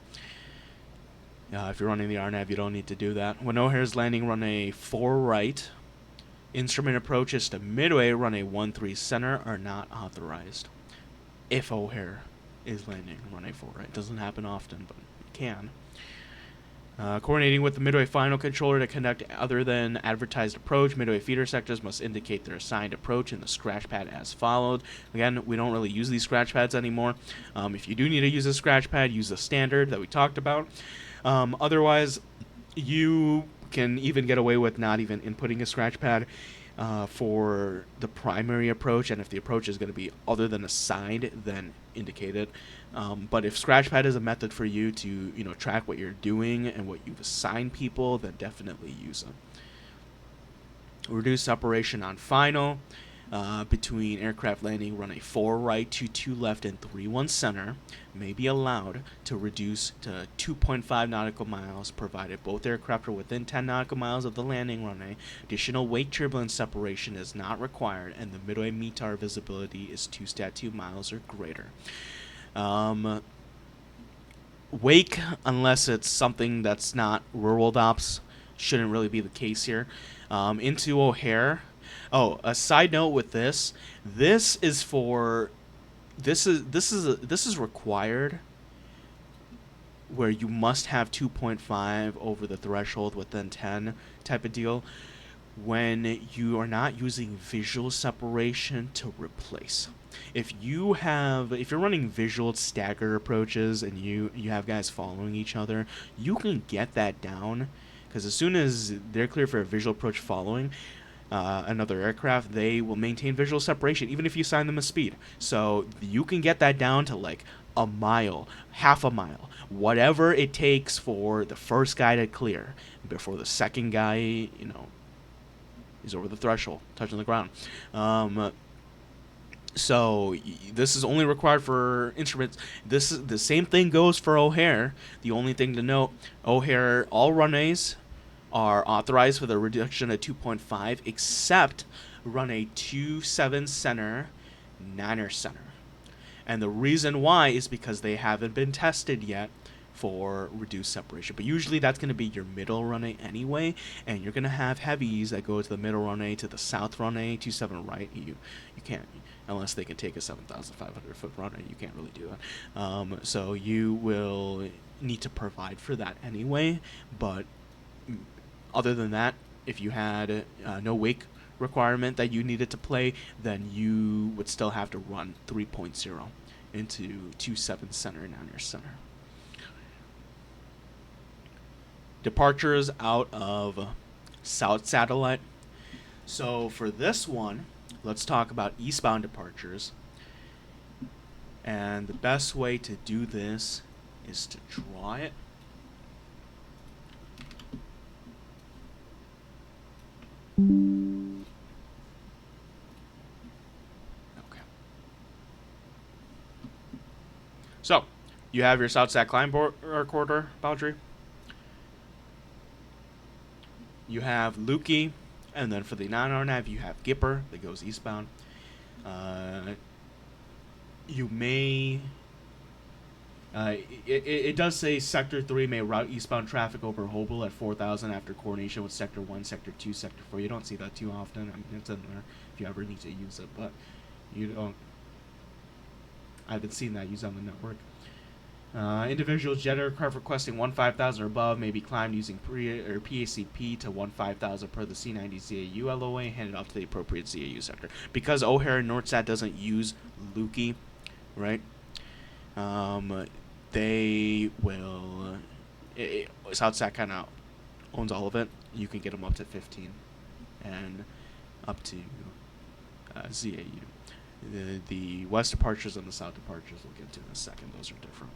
If you're running the RNAV, you don't need to do that. When O'Hare is landing runway 4 right, instrument approaches to Midway runway 13 center are not authorized. If O'Hare is landing runway 4 right. It doesn't happen often, but it can. Coordinating with the Midway final controller to conduct other than advertised approach, Midway feeder sectors must indicate their assigned approach in the scratch pad as followed. Again, we don't really use these scratch pads anymore. If you do need to use a scratch pad, use the standard that we talked about. Otherwise, you can even get away with not even inputting a scratch pad for the primary approach, and if the approach is going to be other than assigned, then indicate it. But if Scratchpad is a method for you to track what you're doing and what you've assigned people, then definitely use them. Reduce separation on final between aircraft landing runway 4 right, 22 left, and 31 center may be allowed to reduce to 2.5 nautical miles, provided both aircraft are within 10 nautical miles of the landing runway. Additional wake turbulence separation is not required, and the Midway METAR visibility is 2 stat 2 miles or greater. Wake, unless it's something that's not real world ops, shouldn't really be the case here. Into O'Hare. Oh, a side note with this is required where you must have 2.5 over the threshold within 10 type of deal when you are not using visual separation to replace. If you're running visual stagger approaches and you have guys following each other, you can get that down, because as soon as they're clear for a visual approach following another aircraft, they will maintain visual separation even if you assign them a speed. So you can get that down to like a mile, half a mile, whatever it takes for the first guy to clear before the second guy, is over the threshold, touching the ground. So this is only required for instruments. This is the same thing goes for O'Hare. The only thing to note, O'Hare, all runways are authorized for the reduction of 2.5 except runway 27 center, 9er center. And the reason why is because they haven't been tested yet for reduced separation. But usually that's going to be your middle runway anyway, and you're going to have heavies that go to the middle runway, to the south runway, 27 right. You can't, unless they can take a 7,500 foot runway, you can't really do that. So you will need to provide for that anyway. But other than that, if you had no wake requirement that you needed to play, then you would still have to run 3.0 into 27 center and 9er center. Departures out of South Satellite. So for this one, let's talk about eastbound departures. And the best way to do this is to draw it. Okay. So, You have your South-Sat climb corridor boundary. You have Lukey, and then for the non-RNAV, you have Gipper that goes eastbound. You may... it does say Sector 3 may route eastbound traffic over Hobel at 4,000 after coordination with Sector 1, Sector 2, Sector 4. You don't see that too often. I mean, it's in there if you ever need to use it, but you don't... I haven't seen that used on the network. Individuals jet aircraft requesting 15,000 or above may be climbed using PACP to 15,000 per the C90 ZAU LOA handed off to the appropriate ZAU sector. Because O'Hare NorthSat doesn't use Lukey, right? They will... Southsat kind of owns all of it. You can get them up to 15 and up to ZAU. The west departures and the south departures we'll get to in a second. Those are different.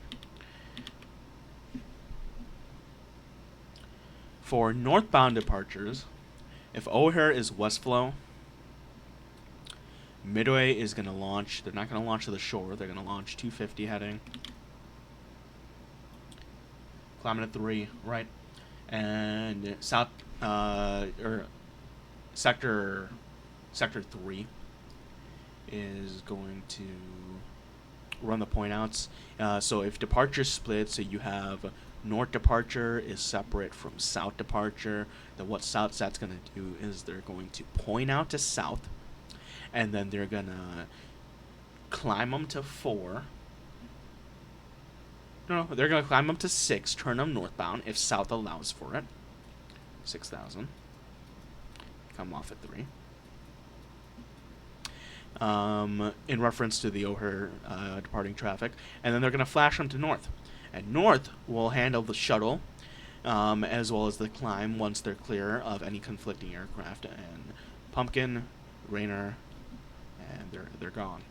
For northbound departures, if O'Hare is west flow, Midway is going to launch. They're not going to launch to the shore. They're going to launch 250 heading. Climbing at 3, right? And south, or sector 3 is going to run the point outs. So if departure split, so you have north departure is separate from south departure, then what Southsat's going to do is they're going to point out to south, and then they're going to climb them to 4. No, they're going to climb them to 6, turn them northbound if south allows for it. 6,000. Come off at 3. In reference to the O'Hare departing traffic, and then they're going to flash them to north. And north will handle the shuttle, as well as the climb once they're clear of any conflicting aircraft. And Pumpkin, Rainer, and they're gone.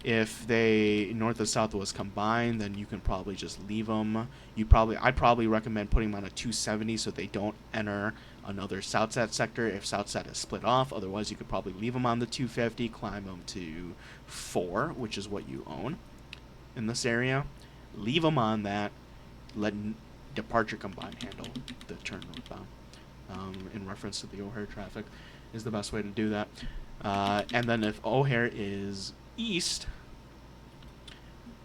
If they north and south was combined, then you can probably just leave them. I'd probably recommend putting them on a 270 so they don't enter another Southsat sector if Southsat is split off. Otherwise, you could probably leave them on the 250, climb them to 4, which is what you own in this area. Leave them on that. Let departure combine handle the turn northbound. In reference to the O'Hare traffic is the best way to do that. And then if O'Hare is east,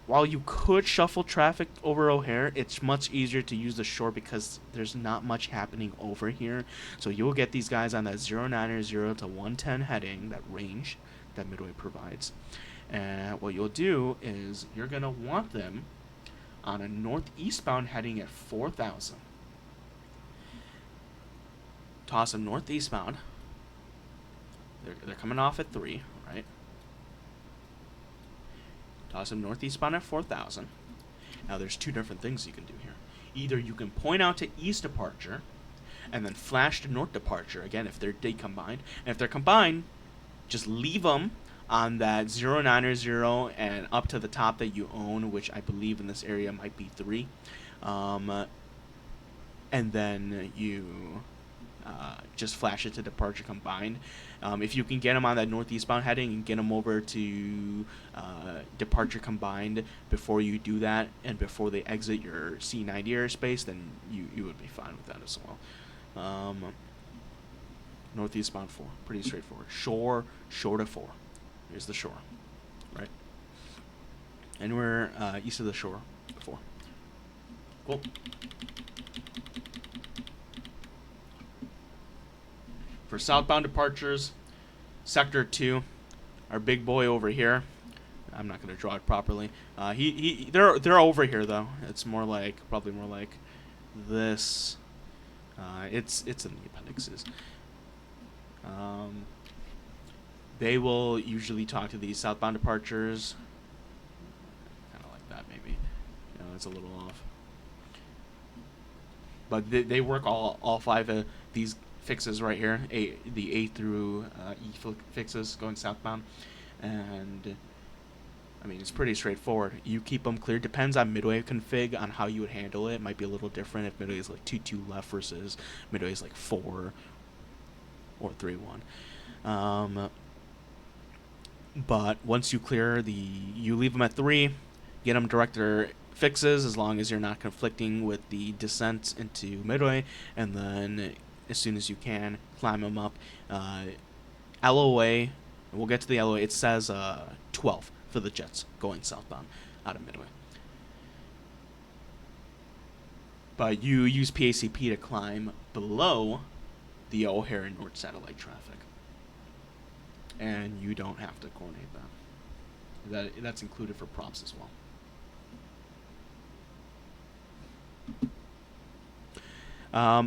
while you could shuffle traffic over O'Hare, it's much easier to use the shore because there's not much happening over here. So you'll get these guys on that 090 to 110 heading, that range that Midway provides. And what you'll do is you're going to want them on a northeastbound heading at 4,000. Toss them northeastbound. They're coming off at 3, right? Toss them northeastbound at 4,000. Now there's 2 different things you can do here. Either you can point out to east departure and then flash to north departure, again, if they're decombined. And if they're combined, just leave them on that 090 and up to the top that you own, which I believe in this area might be 3. And then you just flash it to departure combined. If you can get them on that northeastbound heading and get them over to departure combined before you do that and before they exit your C90 airspace, then you would be fine with that as well. Northeastbound 4, pretty straightforward. Shore to 4. Here's the shore, right? Anywhere east of the shore, 4. Cool. For southbound departures, Sector 2, our big boy over here. I'm not going to draw it properly. They're over here though. It's probably more like this. It's in the appendixes. They will usually talk to these southbound departures. Kind of like that, maybe. It's a little off. But they work all 5 of these fixes right here, the A through E fixes going southbound, and I mean it's pretty straightforward. You keep them clear. Depends on Midway config on how you would handle it. It might be a little different if Midway is like 2-2 left versus Midway is like 4 or 3-1. But once you clear you leave them at 3, get them director fixes as long as you're not conflicting with the descent into Midway, and then as soon as you can, climb them up. LOA, we'll get to the LOA, it says 12 for the jets going southbound out of Midway. But you use PACP to climb below the O'Hare and North Satellite traffic. And you don't have to coordinate that. That's included for props as well.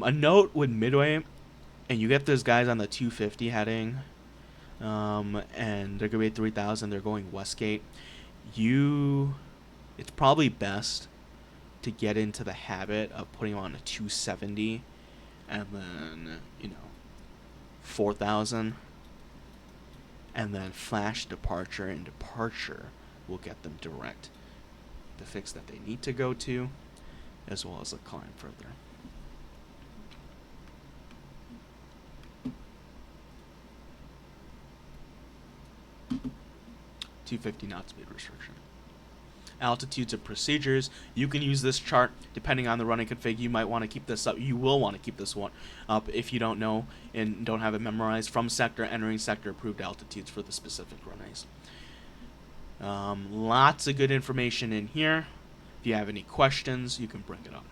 A note with Midway, and you get those guys on the 250 heading, and they're going to be at 3,000, they're going Westgate. It's probably best to get into the habit of putting on a 270 and then, 4,000, and then flash departure, and departure will get them direct the fix that they need to go to, as well as a climb further. .250 knot speed restriction. Altitudes and procedures. You can use this chart depending on the running config. You might want to keep this up. You will want to keep this one up if you don't know and don't have it memorized. From sector, entering sector, approved altitudes for the specific runways. Lots of good information in here. If you have any questions, you can bring it up.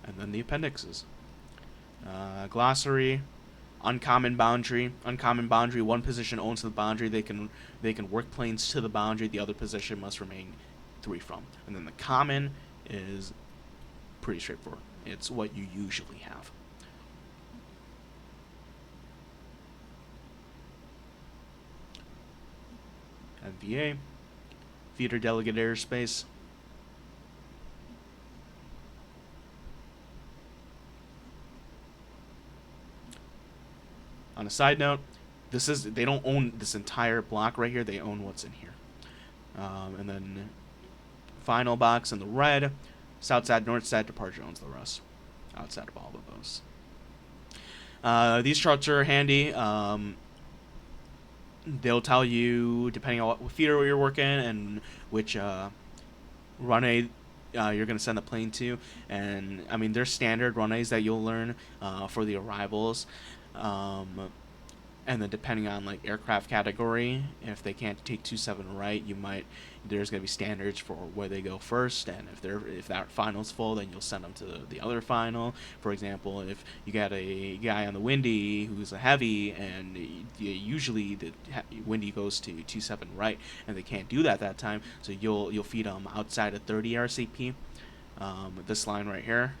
And then the appendixes. Glossary. Uncommon boundary. Uncommon boundary. One position owns the boundary. They can work planes to the boundary. The other position must remain 3 from. And then the common is pretty straightforward. It's what you usually have. MVA. Theater delegate airspace. On a side note, they don't own this entire block right here. They own what's in here. And then final box in the red, south side, north side, departure owns the rest. Outside of all of those. These charts are handy. They'll tell you, depending on what feeder you're working and which runway you're going to send the plane to. And, I mean, there's standard runways that you'll learn for the arrivals. And then depending on like aircraft category, if they can't take 27 right, there's going to be standards for where they go first, and if that final's full, then you'll send them to the other final. For example, if you got a guy on the windy who's a heavy, and usually the windy goes to 27 right, and they can't do that time, so you'll feed them outside of 30 RCP. This line right here.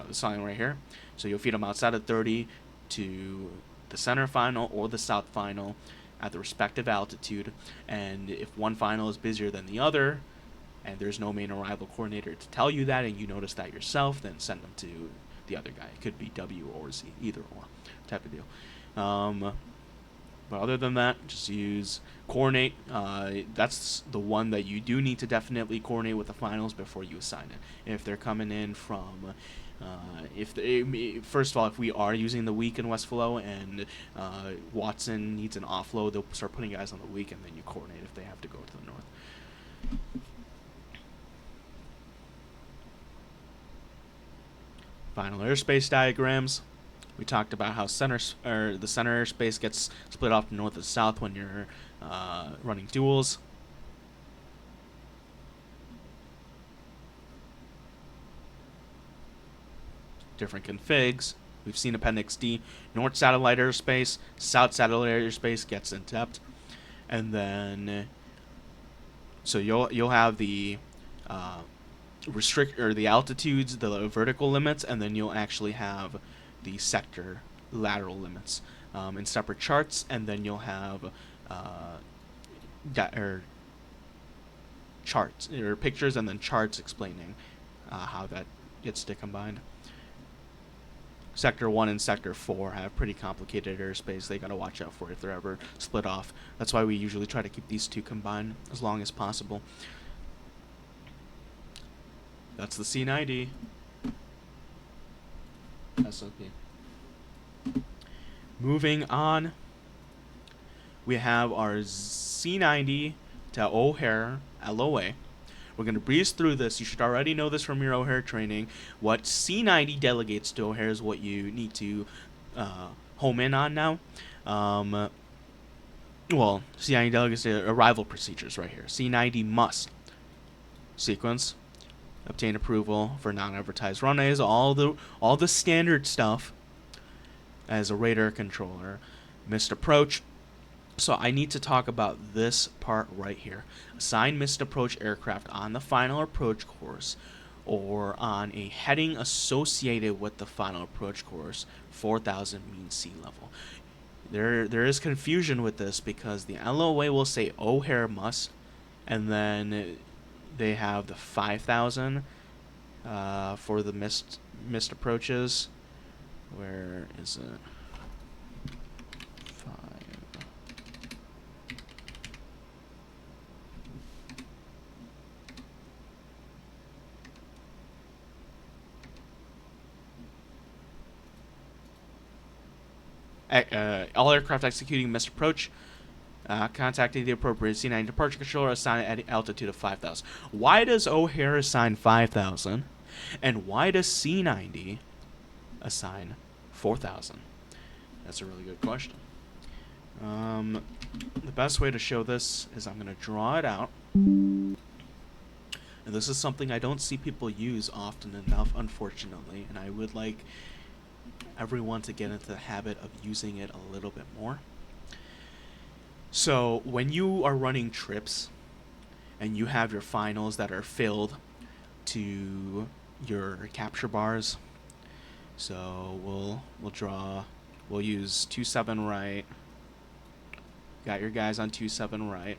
This line right here. So you'll feed them outside of 30 to the center final or the south final at the respective altitude. And if one final is busier than the other, and there's no main arrival coordinator to tell you that, and you notice that yourself, then send them to the other guy. It could be W or Z, either or type of deal. But other than that, just use coordinate. That's the one that you do need to definitely coordinate with the finals before you assign it. If they're coming in from, first of all, if we are using the week in West Flow and Watson needs an offload, they'll start putting guys on the week, and then you coordinate if they have to go to the north. Final airspace diagrams. We talked about how the center airspace gets split off to north and south when you're running duels. Different configs. We've seen Appendix D. North satellite airspace, south satellite airspace gets in depth, and then so you'll have the the altitudes, the vertical limits, and then you'll actually have the sector lateral limits in separate charts, and then you'll have charts or pictures and then charts explaining how that gets decombined. Sector 1 and Sector 4 have pretty complicated airspace they got to watch out for if they're ever split off. That's why we usually try to keep these two combined as long as possible. That's the C90. SOP. Moving on, we have our C90 to O'Hare LOA. We're going to breeze through this. You should already know this from your O'Hare training. What C90 delegates to O'Hare is what you need to home in on now. Well, C90 delegates to arrival procedures right here. C90 must sequence, obtain approval for non-advertised runways, all the standard stuff as a radar controller. Missed approach. So I need to talk about this part right here. Assign missed approach aircraft on the final approach course or on a heading associated with the final approach course, 4,000 mean sea level. There is confusion with this because the LOA will say O'Hare must, and then they have the 5,000 for the missed approaches. Where is it? 5. All aircraft executing missed approach, contacting the appropriate C90 departure controller, assign at altitude of 5,000. Why does O'Hare assign 5,000, and why does C90 assign 4,000? That's a really good question. The best way to show this is I'm going to draw it out. And this is something I don't see people use often enough, unfortunately, and I would like everyone to get into the habit of using it a little bit more. So when you are running trips and you have your finals that are filled to your capture bars, so we'll use 27 right. Got your guys on 27 right.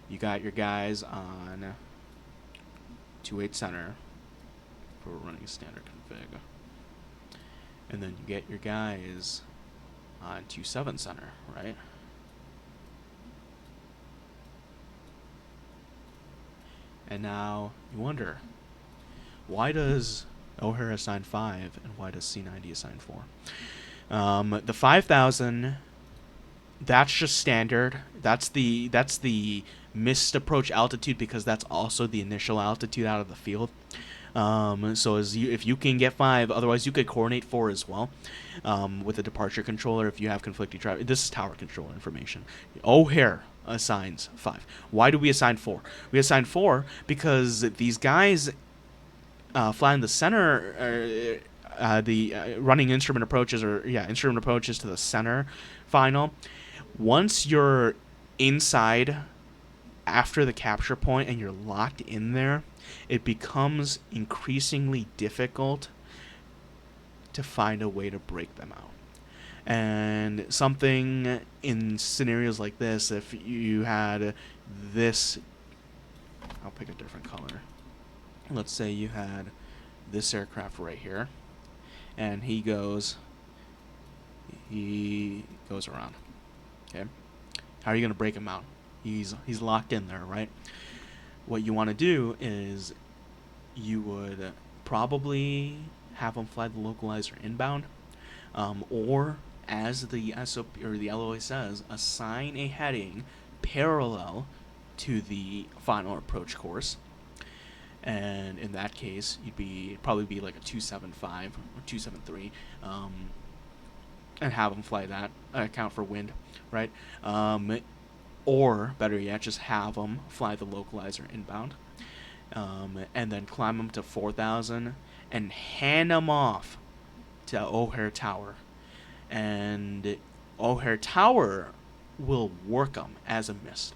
You got your guys on 28 center for running standard config. And then you get your guys on 27 center, right? And now you wonder, why does O'Hare assign 5 and why does C90 assign 4? The 5,000, that's just standard. That's the missed approach altitude because that's also the initial altitude out of the field. So if you can get 5, otherwise you could coordinate 4 as well with the departure controller if you have conflicting traffic. This is tower controller information. O'Hare assigns 5. Why do we assign 4? We assign 4 because these guys flying the center, running instrument approaches to the center final. Once you're inside after the capture point and you're locked in there, it becomes increasingly difficult to find a way to break them out. And something in scenarios like this, if you had this, I'll pick a different color. Let's say you had this aircraft right here, and he goes around. Okay, how are you going to break him out? He's locked in there, right? What you want to do is you would probably have him fly the localizer inbound, or as the SOP or the LOA says, assign a heading parallel to the final approach course. And in that case, it'd probably be like a 275 or 273, and have them fly that, account for wind, right? Or better yet, just have them fly the localizer inbound, and then climb them to 4,000 and hand them off to O'Hare Tower, and O'Hare Tower will work them as a mist.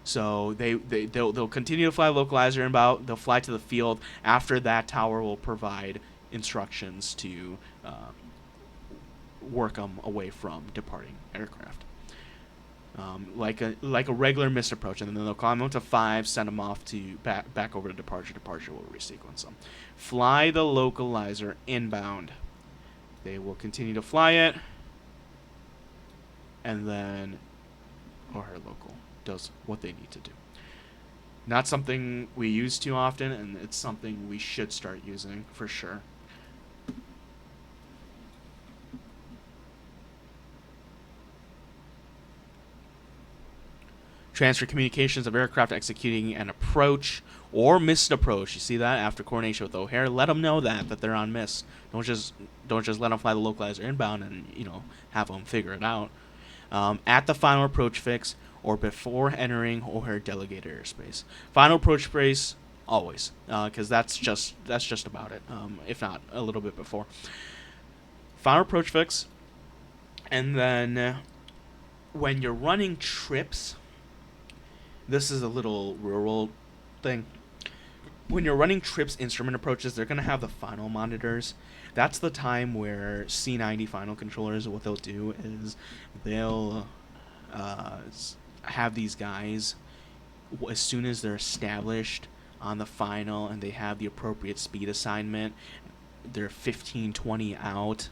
So they'll continue to fly localizer inbound. They'll fly to the field. After that, Tower will provide instructions to work them away from departing aircraft, like a regular missed approach, and then they'll climb them to 5, send them off to back over to departure. Departure will resequence them. Fly the localizer inbound. They will continue to fly it, and then O'Hare local does what they need to do. Not something we use too often, and it's something we should start using for sure. Transfer communications of aircraft executing an approach or missed approach. You see that after coordination with O'Hare, let them know that they're on miss. Don't just let them fly the localizer inbound and have them figure it out. At the final approach fix or before entering O'Hare delegated airspace. Final approach fix always, because that's just about it. If not a little bit before. Final approach fix, and then when you're running trips. This is a little real-world thing. When you're running trips instrument approaches, they're going to have the final monitors. That's the time where C90 final controllers, what they'll do is they'll have these guys, as soon as they're established on the final and they have the appropriate speed assignment, they're 15, 20 out,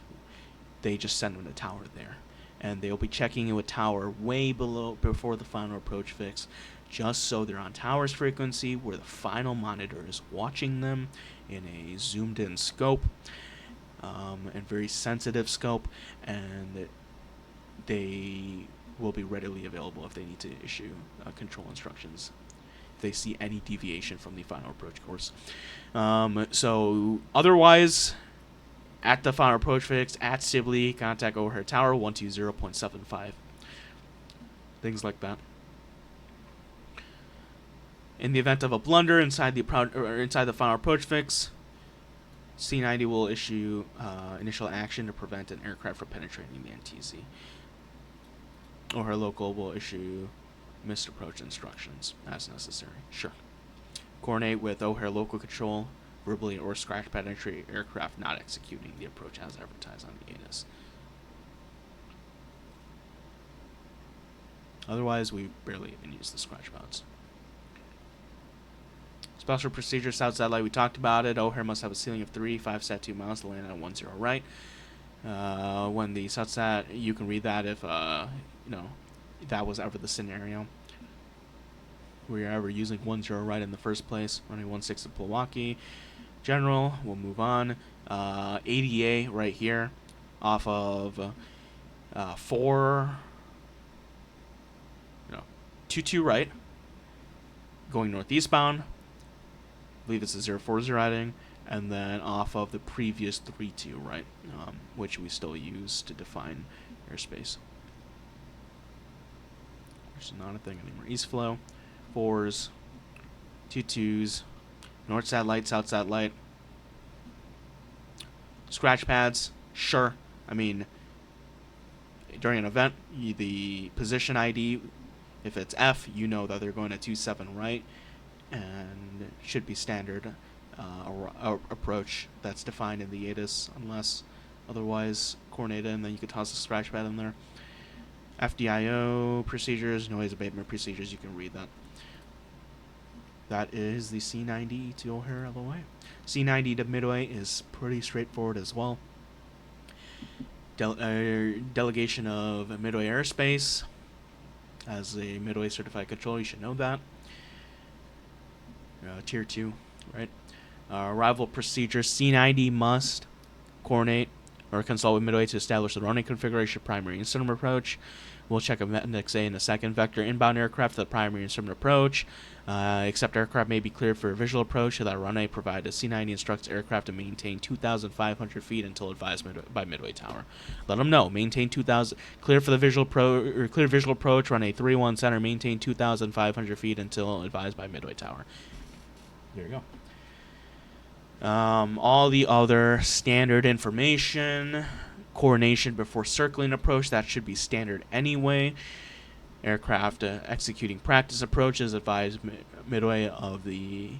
they just send them to tower there. And they'll be checking in with tower way before the final approach fix, just so they're on tower's frequency where the final monitor is watching them in a zoomed in scope and very sensitive scope, and they will be readily available if they need to issue control instructions if they see any deviation from the final approach course. So otherwise, at the final approach fix, at Sibley, contact O'Hare Tower 120.75. Things like that. In the event of a blunder inside the final approach fix, C90 will issue initial action to prevent an aircraft from penetrating the NTZ. O'Hare Local will issue missed approach instructions as necessary. Sure. Coordinate with O'Hare Local Control verbally or scratch penetrate aircraft not executing the approach as advertised on the ATIS. Otherwise, we barely even use the scratch modes. Special procedure, south satellite, we talked about it. O'Hare must have a ceiling of 3, 5 sat 2 miles to land at 10 right. When the SUTSAT, you can read that if that was ever the scenario where you're ever using 10 right in the first place. Running 16 to Milwaukee. General, we'll move on. ADA right here off of 22 right, going northeastbound. I believe it's a 040 heading, and then off of the previous 32 right, which we still use to define airspace. Which is not a thing anymore. East flow, 4s, 22s, north satellite, south satellite. Scratch pads, sure. I mean, during an event, the position ID, if it's F, you know that they're going at 27 right, and should be standard approach that's defined in the ATIS, unless otherwise coordinated, and then you could toss a scratch pad in there. FDIO procedures, noise abatement procedures, you can read that. That is the C90 to O'Hare LOA. C90 to Midway is pretty straightforward as well. Delegation of Midway airspace. As a Midway certified controller, you should know that. Tier 2, right? Arrival procedure. C90 must coordinate or consult with Midway to establish the running configuration, primary instrument approach. We'll check Appendix A in a second. Vector inbound aircraft to the primary instrument approach. Except aircraft may be cleared for a visual approach to that runway, provided C90 instructs aircraft to maintain 2,500 feet until advised by Midway Tower. Let them know. Maintain 2,000. Clear for the visual clear visual approach. Runway 31 center. Maintain 2,500 feet until advised by Midway Tower. There you go. All the other standard information, coordination before circling approach, that should be standard anyway. Aircraft executing practice approaches, advise Midway of the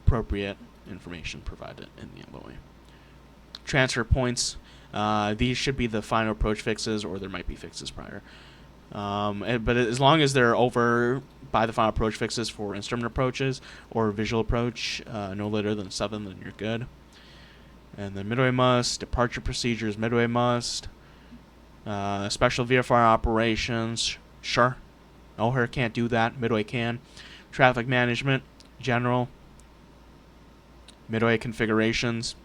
appropriate information provided in the MOA. Transfer points, these should be the final approach fixes, or there might be fixes prior. But as long as they're over by the final approach fixes for instrument approaches or visual approach, no later than 7, then you're good. And then Midway must, departure procedures, Midway must, special VFR operations, sure. O'Hare can't do that, Midway can. Traffic management, general, Midway configurations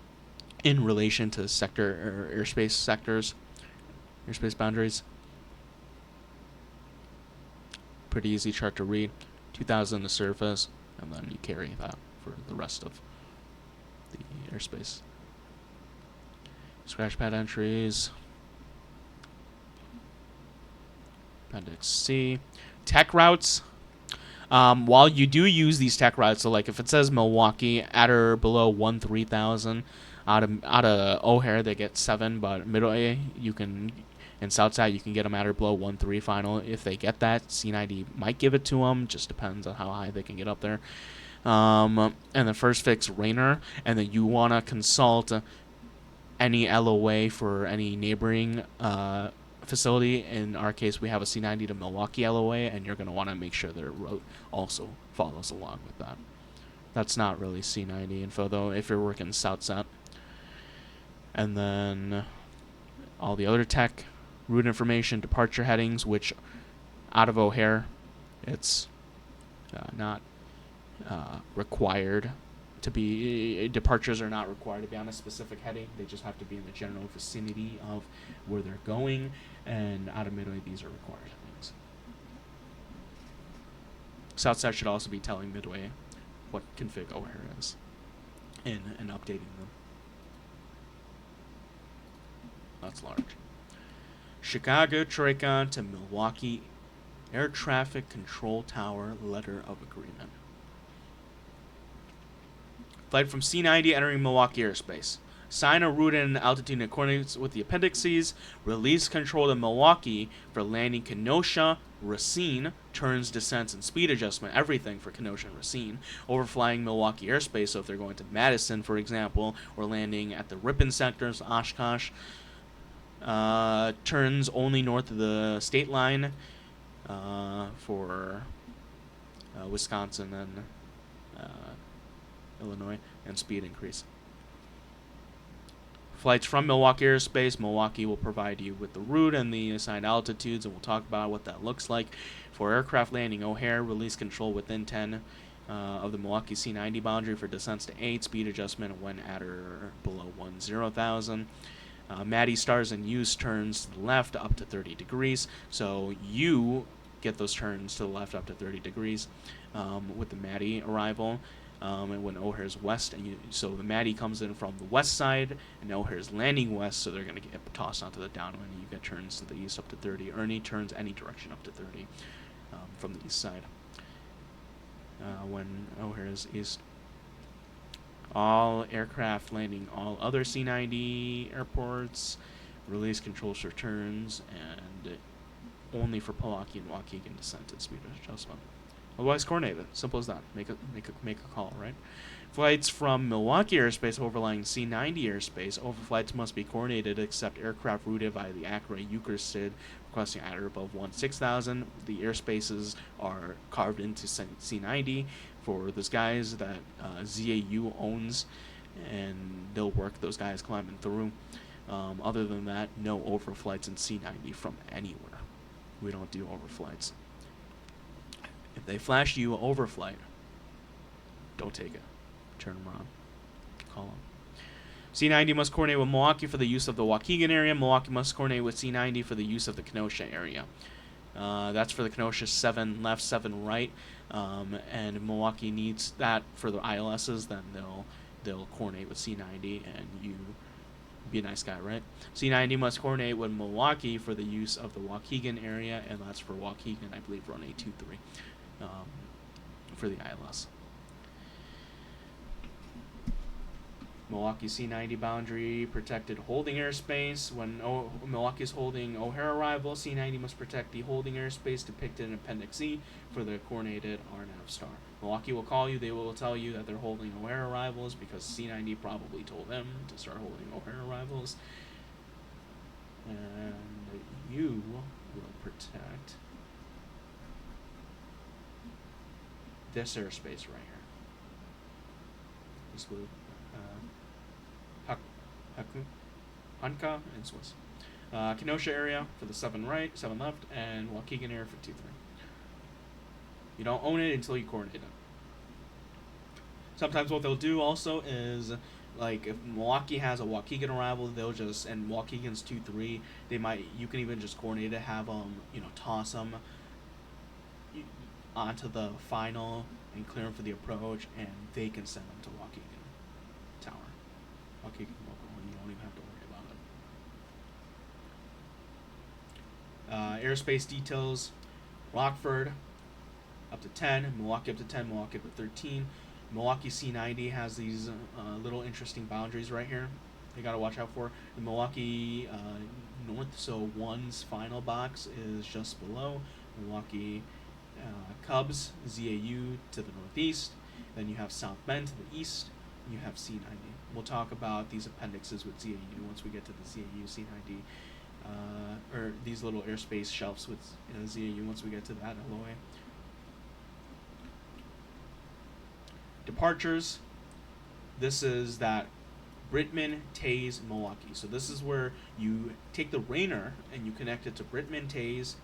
in relation to sector or airspace sectors, airspace boundaries. Pretty easy chart to read. 2,000 the surface, and then you carry that for the rest of the airspace. Scratch pad entries. Appendix C. Tech routes. While you do use these tech routes, so like if it says Milwaukee at or below 3,000, out of O'Hare they get 7, but middle A you can, and Southside you can get them at or below 1.3 final. If they get that, C90 might give it to them. Just depends on how high they can get up there. And then first fix Rainer, and then you want to consult any LOA for any neighboring facility. In our case, we have a C90 to Milwaukee LOA, and you're going to want to make sure their route also follows along with that. That's not really C90 info, though, if you're working south set. And then all the other tech, route information, departure headings, which out of O'Hare, it's not required to be, departures are not required to be on a specific heading. They just have to be in the general vicinity of where they're going, and out of Midway, these are required headings. Southside should also be telling Midway what config O'Hare is and updating them. That's large. Chicago Tricon to Milwaukee Air Traffic Control Tower Letter of Agreement. Flight from C90 entering Milwaukee airspace. Sign a route and altitude in accordance with the appendices. Release control to Milwaukee for landing Kenosha, Racine, turns, descents, and speed adjustment, everything for Kenosha and Racine. Overflying Milwaukee airspace, so if they're going to Madison, for example, or landing at the Ripon sectors, Oshkosh. Turns only north of the state line for Wisconsin and Illinois, and speed increase. Flights from Milwaukee airspace, Milwaukee will provide you with the route and the assigned altitudes, and we'll talk about what that looks like. For aircraft landing O'Hare, release control within 10 of the Milwaukee C90 boundary for descents to 8, speed adjustment when at or below 10,000. Maddie stars and use turns to the left up to 30 degrees, so you get those turns to the left up to 30 degrees with the Maddie arrival. And when O'Hare's west, so the Maddie comes in from the west side, and O'Hare's landing west, so they're going to get tossed onto the downwind, and you get turns to the east up to 30, or any turns any direction up to 30 from the east side. When O'Hare's east, all aircraft landing all other C90 airports, release controls for turns, and only for Milwaukee and Waukegan descent and speed adjustment. Otherwise, coordinate it. Simple as that. Make a call, right? Flights from Milwaukee airspace overlying C90 airspace. Overflights must be coordinated except aircraft routed by the Acura Euclid SID requesting at or above 16,000. The airspaces are carved into C90 for those guys that ZAU owns, and they'll work those guys climbing through. Other than that, no overflights in C90 from anywhere. We don't do overflights. If they flash you overflight, don't take it. Turn them around. Call them. C90 must coordinate with Milwaukee for the use of the Waukegan area. Milwaukee must coordinate with C90 for the use of the Kenosha area. That's for the Kenosha 7 left, 7 right. And if Milwaukee needs that for the ILSs, then they'll coordinate with C90, and you be a nice guy, right? C90 must coordinate with Milwaukee for the use of the Waukegan area, and that's for Waukegan, I believe, run 823 for the ILS. Milwaukee C90 boundary protected holding airspace. When Milwaukee is holding O'Hare arrival, C90 must protect the holding airspace depicted in Appendix C for the coordinated RNAV star. Milwaukee will call you. They will tell you that they're holding O'Hare arrivals because C90 probably told them to start holding O'Hare arrivals. And you will protect this airspace right here. This blue. Hanka and Swiss. Kenosha area for the 7 right, 7 left, and Waukegan area for 2-3. You don't own it until you coordinate it. Sometimes what they'll do also is, like, if Milwaukee has a Waukegan arrival, they'll just, and Waukegan's 2-3, you can even just coordinate it, have them, toss them. onto the final and clear them for the approach, and they can send them to Waukegan Tower. Waukegan Local, and you don't even have to worry about it. Airspace details: Rockford up to 10, Milwaukee up to 10, Milwaukee up to 13. Milwaukee C90 has these little interesting boundaries right here you gotta watch out for. The Milwaukee North, so 1's final box is just below. Milwaukee Cubs, ZAU to the northeast. Then you have South Bend to the east. You have C90. We'll talk about these appendixes with ZAU once we get to the ZAU C90. Or these little airspace shelves with ZAU once we get to that LOA. Departures. This is that Brittman, Tays, Milwaukee. So this is where you take the Rainer and you connect it to Brittman, Tays,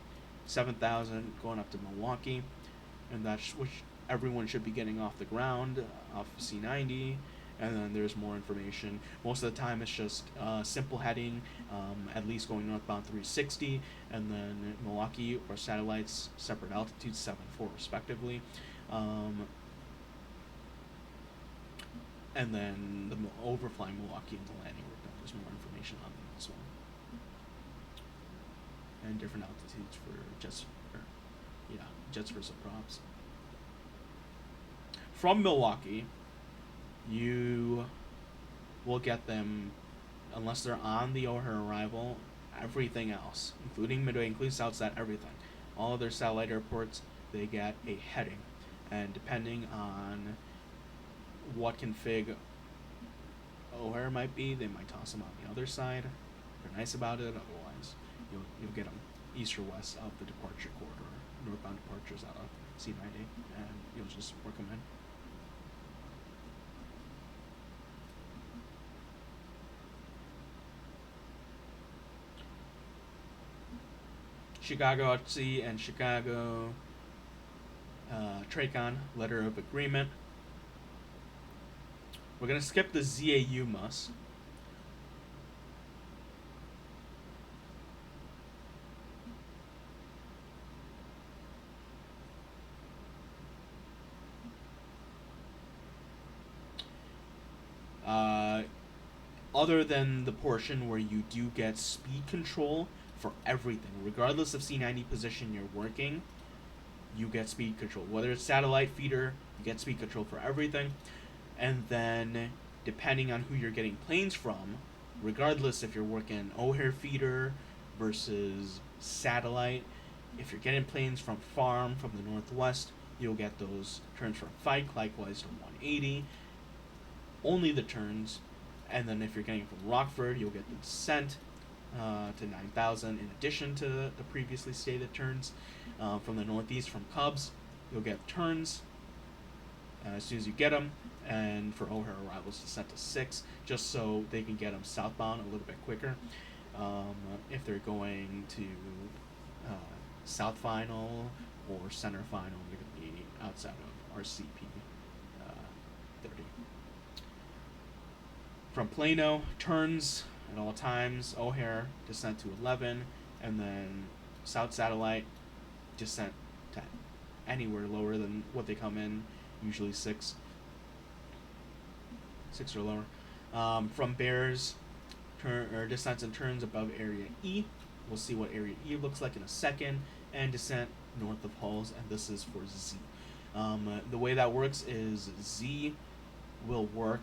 7,000 going up to Milwaukee, and that's which everyone should be getting off the ground off C90. And then there's more information. Most of the time it's just simple heading, at least going northbound 360, and then Milwaukee or satellites, separate altitudes, 7-4 respectively. And then the overflying Milwaukee and the landing route. There's more information on them as well. And different altitudes for jets versus props. From Milwaukee, you will get them, unless they're on the O'Hare arrival, everything else, including Midway, including Southside, everything. All of their satellite airports, they get a heading. And depending on what config O'Hare might be, they might toss them on the other side. They're nice about it. Otherwise, you'll get them east or west of the departure corridor, northbound departures out of C90, and you'll just work them in. Chicago OTC and Chicago TRACON letter of agreement. We're going to skip the ZAU must. Other than the portion where you do get speed control for everything, regardless of C90 position you're working, you get speed control. Whether it's satellite feeder, you get speed control for everything. And then, depending on who you're getting planes from, regardless if you're working O'Hare feeder versus satellite, if you're getting planes from farm, from the northwest, you'll get those turns from Fike, likewise to 180. Only the turns. And then if you're getting from Rockford, you'll get the descent to 9,000 in addition to the previously stated turns. From the northeast, from Cubs, you'll get turns as soon as you get them. And for O'Hare arrivals, descent to 6, just so they can get them southbound a little bit quicker. If they're going to south final or center final, they're going to be outside of RCP 30. From Plano, turns at all times. O'Hare, descent to 11, and then South Satellite, descent to anywhere lower than what they come in, usually 6 or lower. From Bears, descents and turns above Area E. We'll see what Area E looks like in a second. And descent north of Hulls, and this is for Z. The way that works is Z will work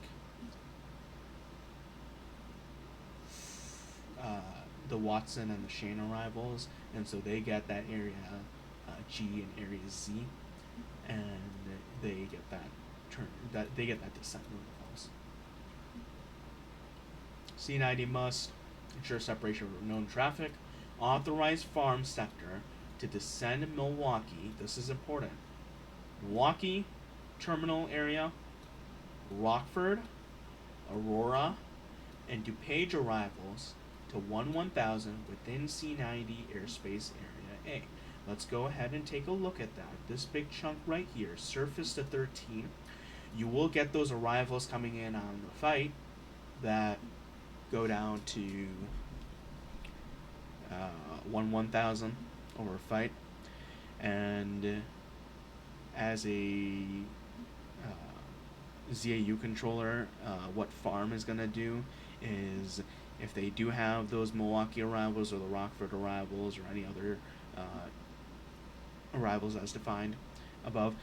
the Watson and the Shane arrivals, and so they get that area G and area Z, and they get that descent north of Hulls. C90 must ensure separation of known traffic, authorize farm sector to descend Milwaukee. This is important. Milwaukee terminal area, Rockford, Aurora, and DuPage arrivals to 1,000 within C90 airspace area A. Let's go ahead and take a look at that. This big chunk right here, surface to 13. You will get those arrivals coming in on the fight that go down to 1,000 over a fight, and as a ZAU controller, what Farm is going to do is if they do have those Milwaukee arrivals or the Rockford arrivals or any other arrivals as defined above,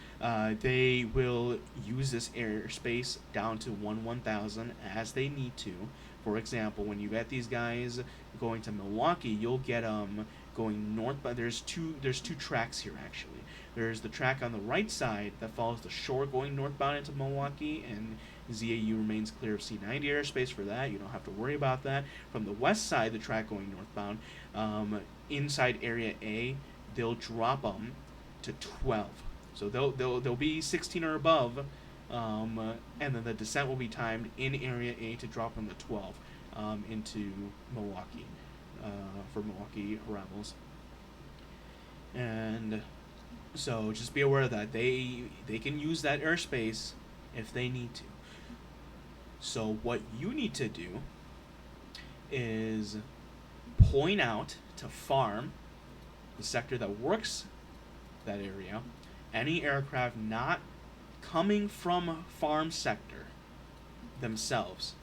they will use this airspace down to 1/1000 as they need to. For example, when you get these guys going to Milwaukee, you'll get going north. But there's two tracks here actually. There's the track on the right side that follows the shore going northbound into Milwaukee, and ZAU remains clear of C90 airspace for that. You don't have to worry about that. From the west side, the track going northbound, inside Area A, they'll drop them to 12. So they'll be 16 or above, and then the descent will be timed in Area A to drop them to 12 into Milwaukee for Milwaukee arrivals. And so just be aware that they can use that airspace if they need to. So what you need to do is point out to Farm, the sector that works that area, any aircraft not coming from Farm sector themselves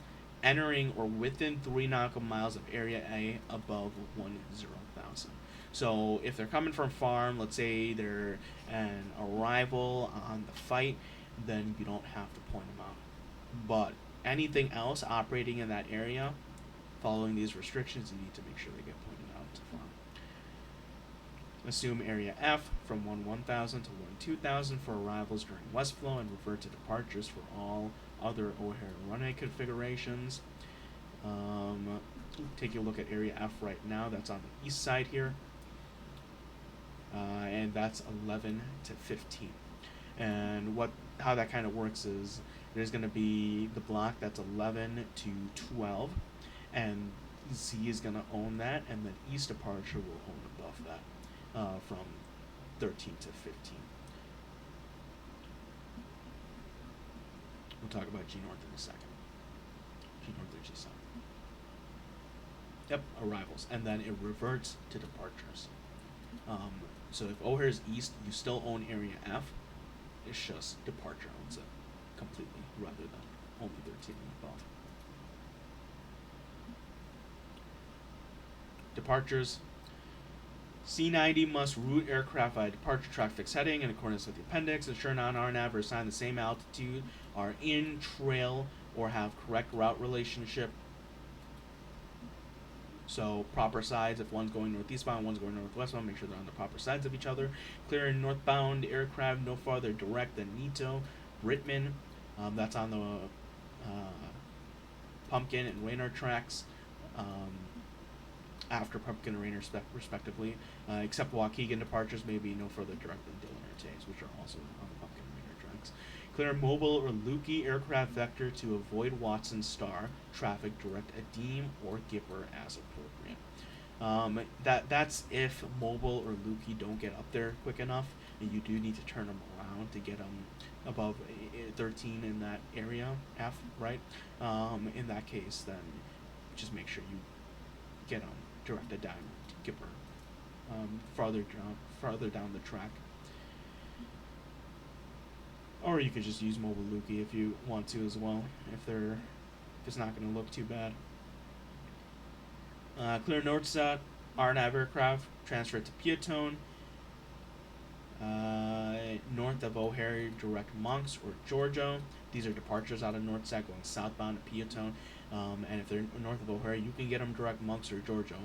entering or within 3 nautical miles of Area A above 10,000. So if they're coming from Farm, let's say they're an arrival on the fight, then you don't have to point them out. But anything else operating in that area, following these restrictions, you need to make sure they get pointed out to Farm. Assume Area F from 1/1000 to 1/2000 for arrivals during west flow and revert to departures for all other O'Hare runway configurations. Take a look at Area F right now. That's on the east side here. And that's 11 to 15. And how that kind of works is there's going to be the block that's 11 to 12, and Z is going to own that, and then east departure will own above that from 13 to 15. We'll talk about G North in a second. G North or G South. Yep, arrivals, and then it reverts to departures. So if O'Hare is east, you still own Area F. It's just departure owns it completely, rather than only 13 and above. Departures. C90 must route aircraft via departure track fixed heading in accordance with the appendix. Ensure non-RNAV are assigned the same altitude, are in trail, or have correct route relationship. So proper sides, if one's going northeastbound, one's going northwestbound, make sure they're on the proper sides of each other. Clearing northbound aircraft no farther direct than Nito, Brittman, that's on the Pumpkin and Rainer tracks, after Pumpkin and Rainer respectively, except Waukegan departures may be no further direct than Dillon or Tays, which are also on the Pumpkin and Rainer tracks. Clear mobile or Lukey aircraft vector to avoid Watson Star traffic, direct Adim or Gipper as appropriate. That's if mobile or Lukey don't get up there quick enough, and you do need to turn them around to get them above 13 in that area F, right? In that case, then just make sure you get them directed down to Gipper, farther down the track. Or you could just use mobile Lukey if you want to as well, if it's not going to look too bad. Clear north-south RNAV aircraft, transfer it to Piatone. North of O'Hare, direct Monks or Giorgio. These are departures out of north-south going southbound to Piatone. And if they're north of O'Hare, you can get them direct Monks or Giorgio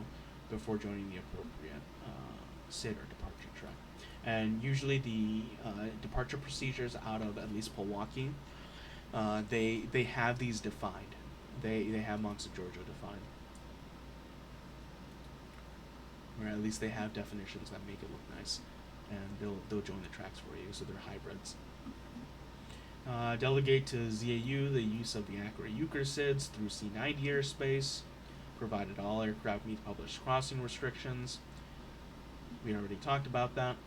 before joining the appropriate SID or departure track. And usually the departure procedures out of at least Milwaukee, they have these defined. They have Monks or Giorgio defined. Or at least they have definitions that make it look nice, and they'll join the tracks for you, so they're hybrids. Delegate to ZAU the use of the accurate Euchre SIDs through C90 airspace, provided all aircraft meet published crossing restrictions. We already talked about that.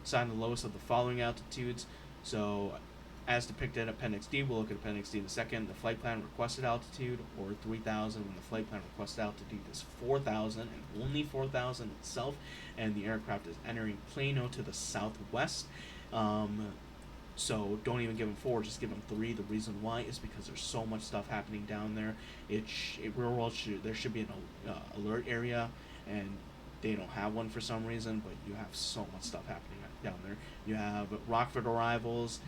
Assign the lowest of the following altitudes. So, as depicted in Appendix D, we'll look at Appendix D in a second. The flight plan requested altitude, or 3,000, when the flight plan requested altitude is 4,000, and only 4,000 itself, and the aircraft is entering Plano to the southwest. So don't even give them 4, just give them 3. The reason why is because there's so much stuff happening down there. Real world there should be an alert area, and they don't have one for some reason. But you have so much stuff happening down there. You have Rockford arrivals,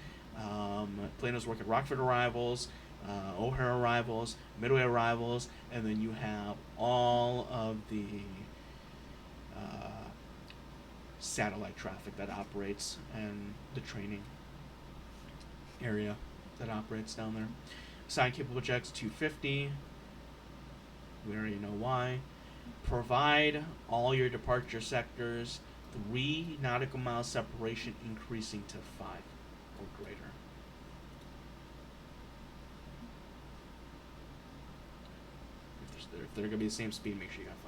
Plano's work at Rockford arrivals, O'Hare arrivals, Midway arrivals, and then you have all of the satellite traffic that operates and the training area that operates down there. Side capable jets 250. We already know why. Provide all your departure sectors 3 nautical miles separation, increasing to 5 or greater. If they're going to be the same speed, make sure you have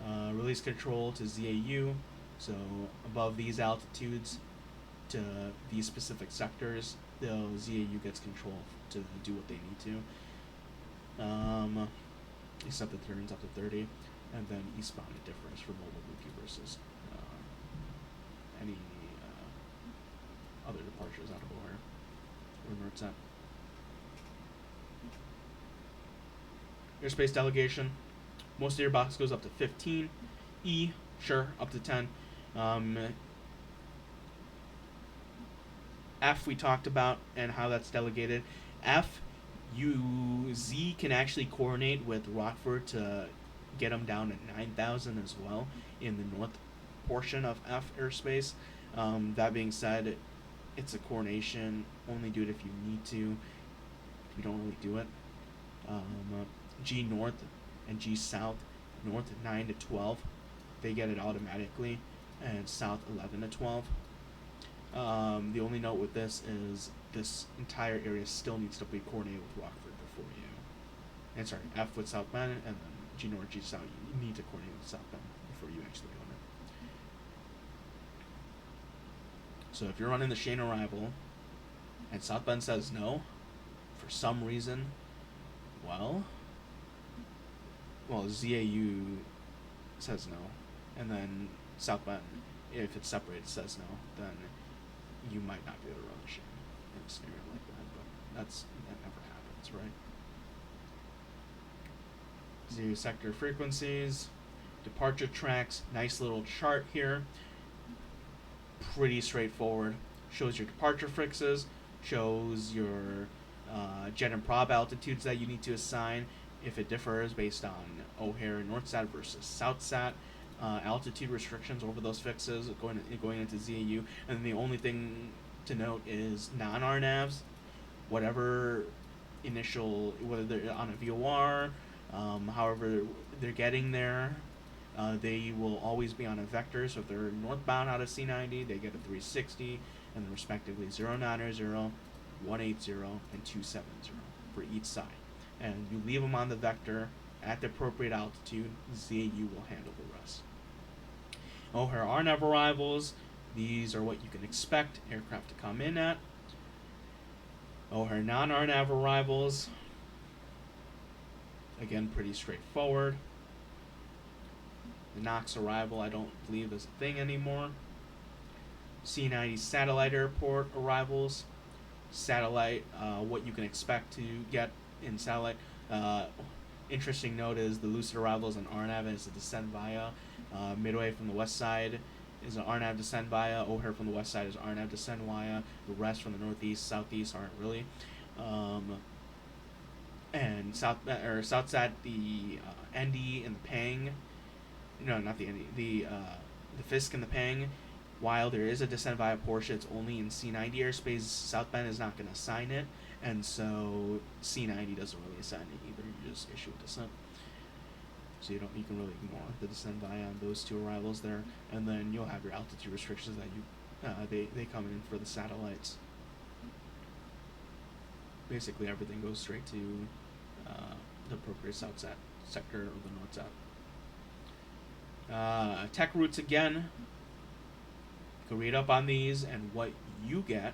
5, right? Release control to ZAU, so above these altitudes to these specific sectors, the ZAU gets control to do what they need to. Except it turns up to 30, and then eastbound it differs for mobile Buki versus any other departures out of O'Hare or Northsat. Airspace delegation. Most of your box goes up to 15. E, sure, up to 10. F we talked about and how that's delegated. F, Z can actually coordinate with Rockford to get them down at 9,000 as well in the north portion of F airspace. That being said, it's a coordination. Only do it if you need to. You don't really do it. G north and G south. North 9 to 12, they get it automatically, and south 11 to 12. The only note with this is this entire area still needs to be coordinated with Rockford before you. And sorry, F with South Bend, and then G North, G South. You need to coordinate with South Bend before you actually own it. So if you're running the Shane arrival, and South Bend says no, for some reason, well, ZAU says no, and then South Bend, if it's separated, says no, then you might not be able to run the Shane in a scenario like that, but that never happens, right? ZAU sector frequencies, departure tracks, nice little chart here, pretty straightforward. Shows your departure fixes, shows your jet and prob altitudes that you need to assign, if it differs based on O'Hare and Northsat versus Southsat, altitude restrictions over those fixes going into ZAU, and then the only thing to note is non-RNAVs, whatever initial, whether they're on a VOR, however they're getting there, they will always be on a vector. So if they're northbound out of C90, they get a 360, and then respectively 090, 180, and 270 for each side. And you leave them on the vector at the appropriate altitude. ZAU will handle the rest. O'Hare RNAV arrivals. These are what you can expect aircraft to come in at. O'Hare non-RNAV arrivals. Again, pretty straightforward. The Knox arrival, I don't believe is a thing anymore. C90 satellite airport arrivals. Satellite, what you can expect to get in satellite. Interesting note is the Lucid arrivals on RNAV is a descent via. Midway from the west side is an RNAV descent via. O'Hare from the west side is RNAV descent via. The rest from the northeast, southeast aren't really. And Southsat, the ND and the Pang. No, not the ND. The Fisk and the Pang. While there is a descent via Porsche, it's only in C90 airspace. South Bend is not going to assign it, and so C90 doesn't really assign it either. You just issue a descent, so you can really ignore the descent via on those two arrivals there, and then you'll have your altitude restrictions that they come in for the satellites. Basically, everything goes straight to the appropriate Southsat sector or the Northsat. Tech routes again. You can read up on these and what you get.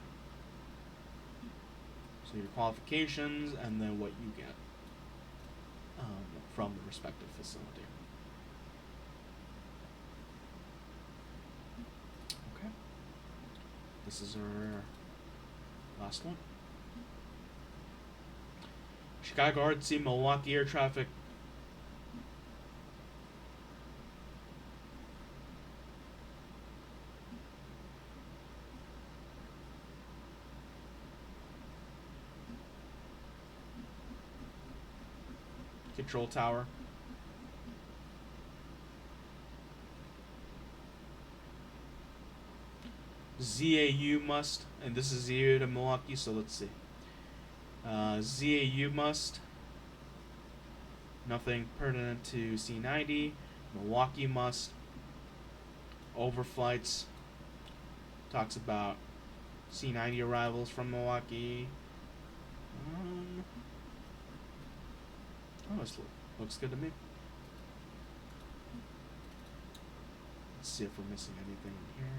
So your qualifications and then what you get from the respective facility. Okay. This is our last one. Chicago Artsy, Milwaukee air traffic. Control tower. ZAU must, and this is ZAU to Milwaukee, so let's see. ZAU must. Nothing pertinent to C90. Milwaukee must. Overflights. Talks about C90 arrivals from Milwaukee. Oh, this looks good to me. Let's see if we're missing anything in here.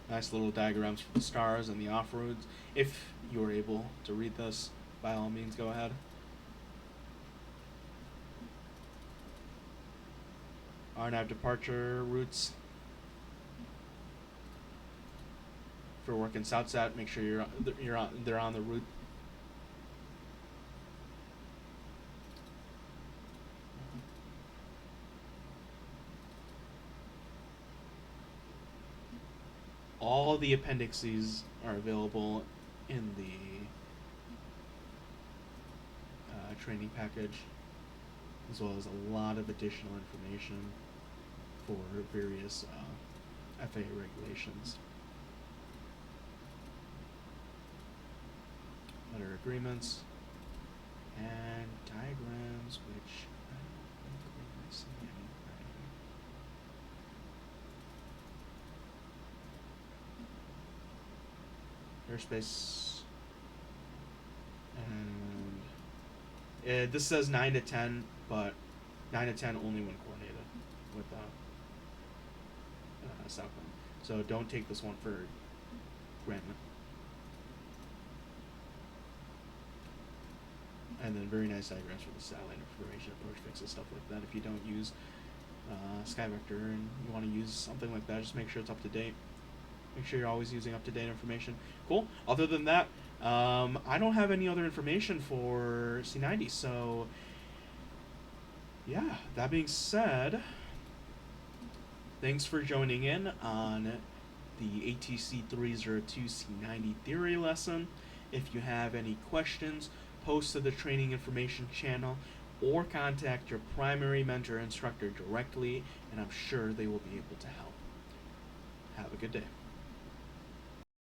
Nice little diagrams for the stars and the off-roads. If you were able to read this, by all means, go ahead. RNAV departure routes. If you're working SouthSat, make sure they're on the route. All the appendices are available in the training package, as well as a lot of additional information for various FAA regulations. Letter agreements and diagrams, which I don't think we're missing anything. Airspace, and this says 9 to 10, but 9 to 10 only when coordinated with Southland. So don't take this one for granted. And then very nice diagrams for the satellite information, approach fixes, stuff like that. If you don't use SkyVector and you want to use something like that, just make sure it's up to date. Make sure you're always using up-to-date information. Cool. Other than that, I don't have any other information for C90. So, yeah, that being said, thanks for joining in on the ATC 302 C90 theory lesson. If you have any questions, post to the training information channel or contact your primary mentor instructor directly, and I'm sure they will be able to help. Have a good day.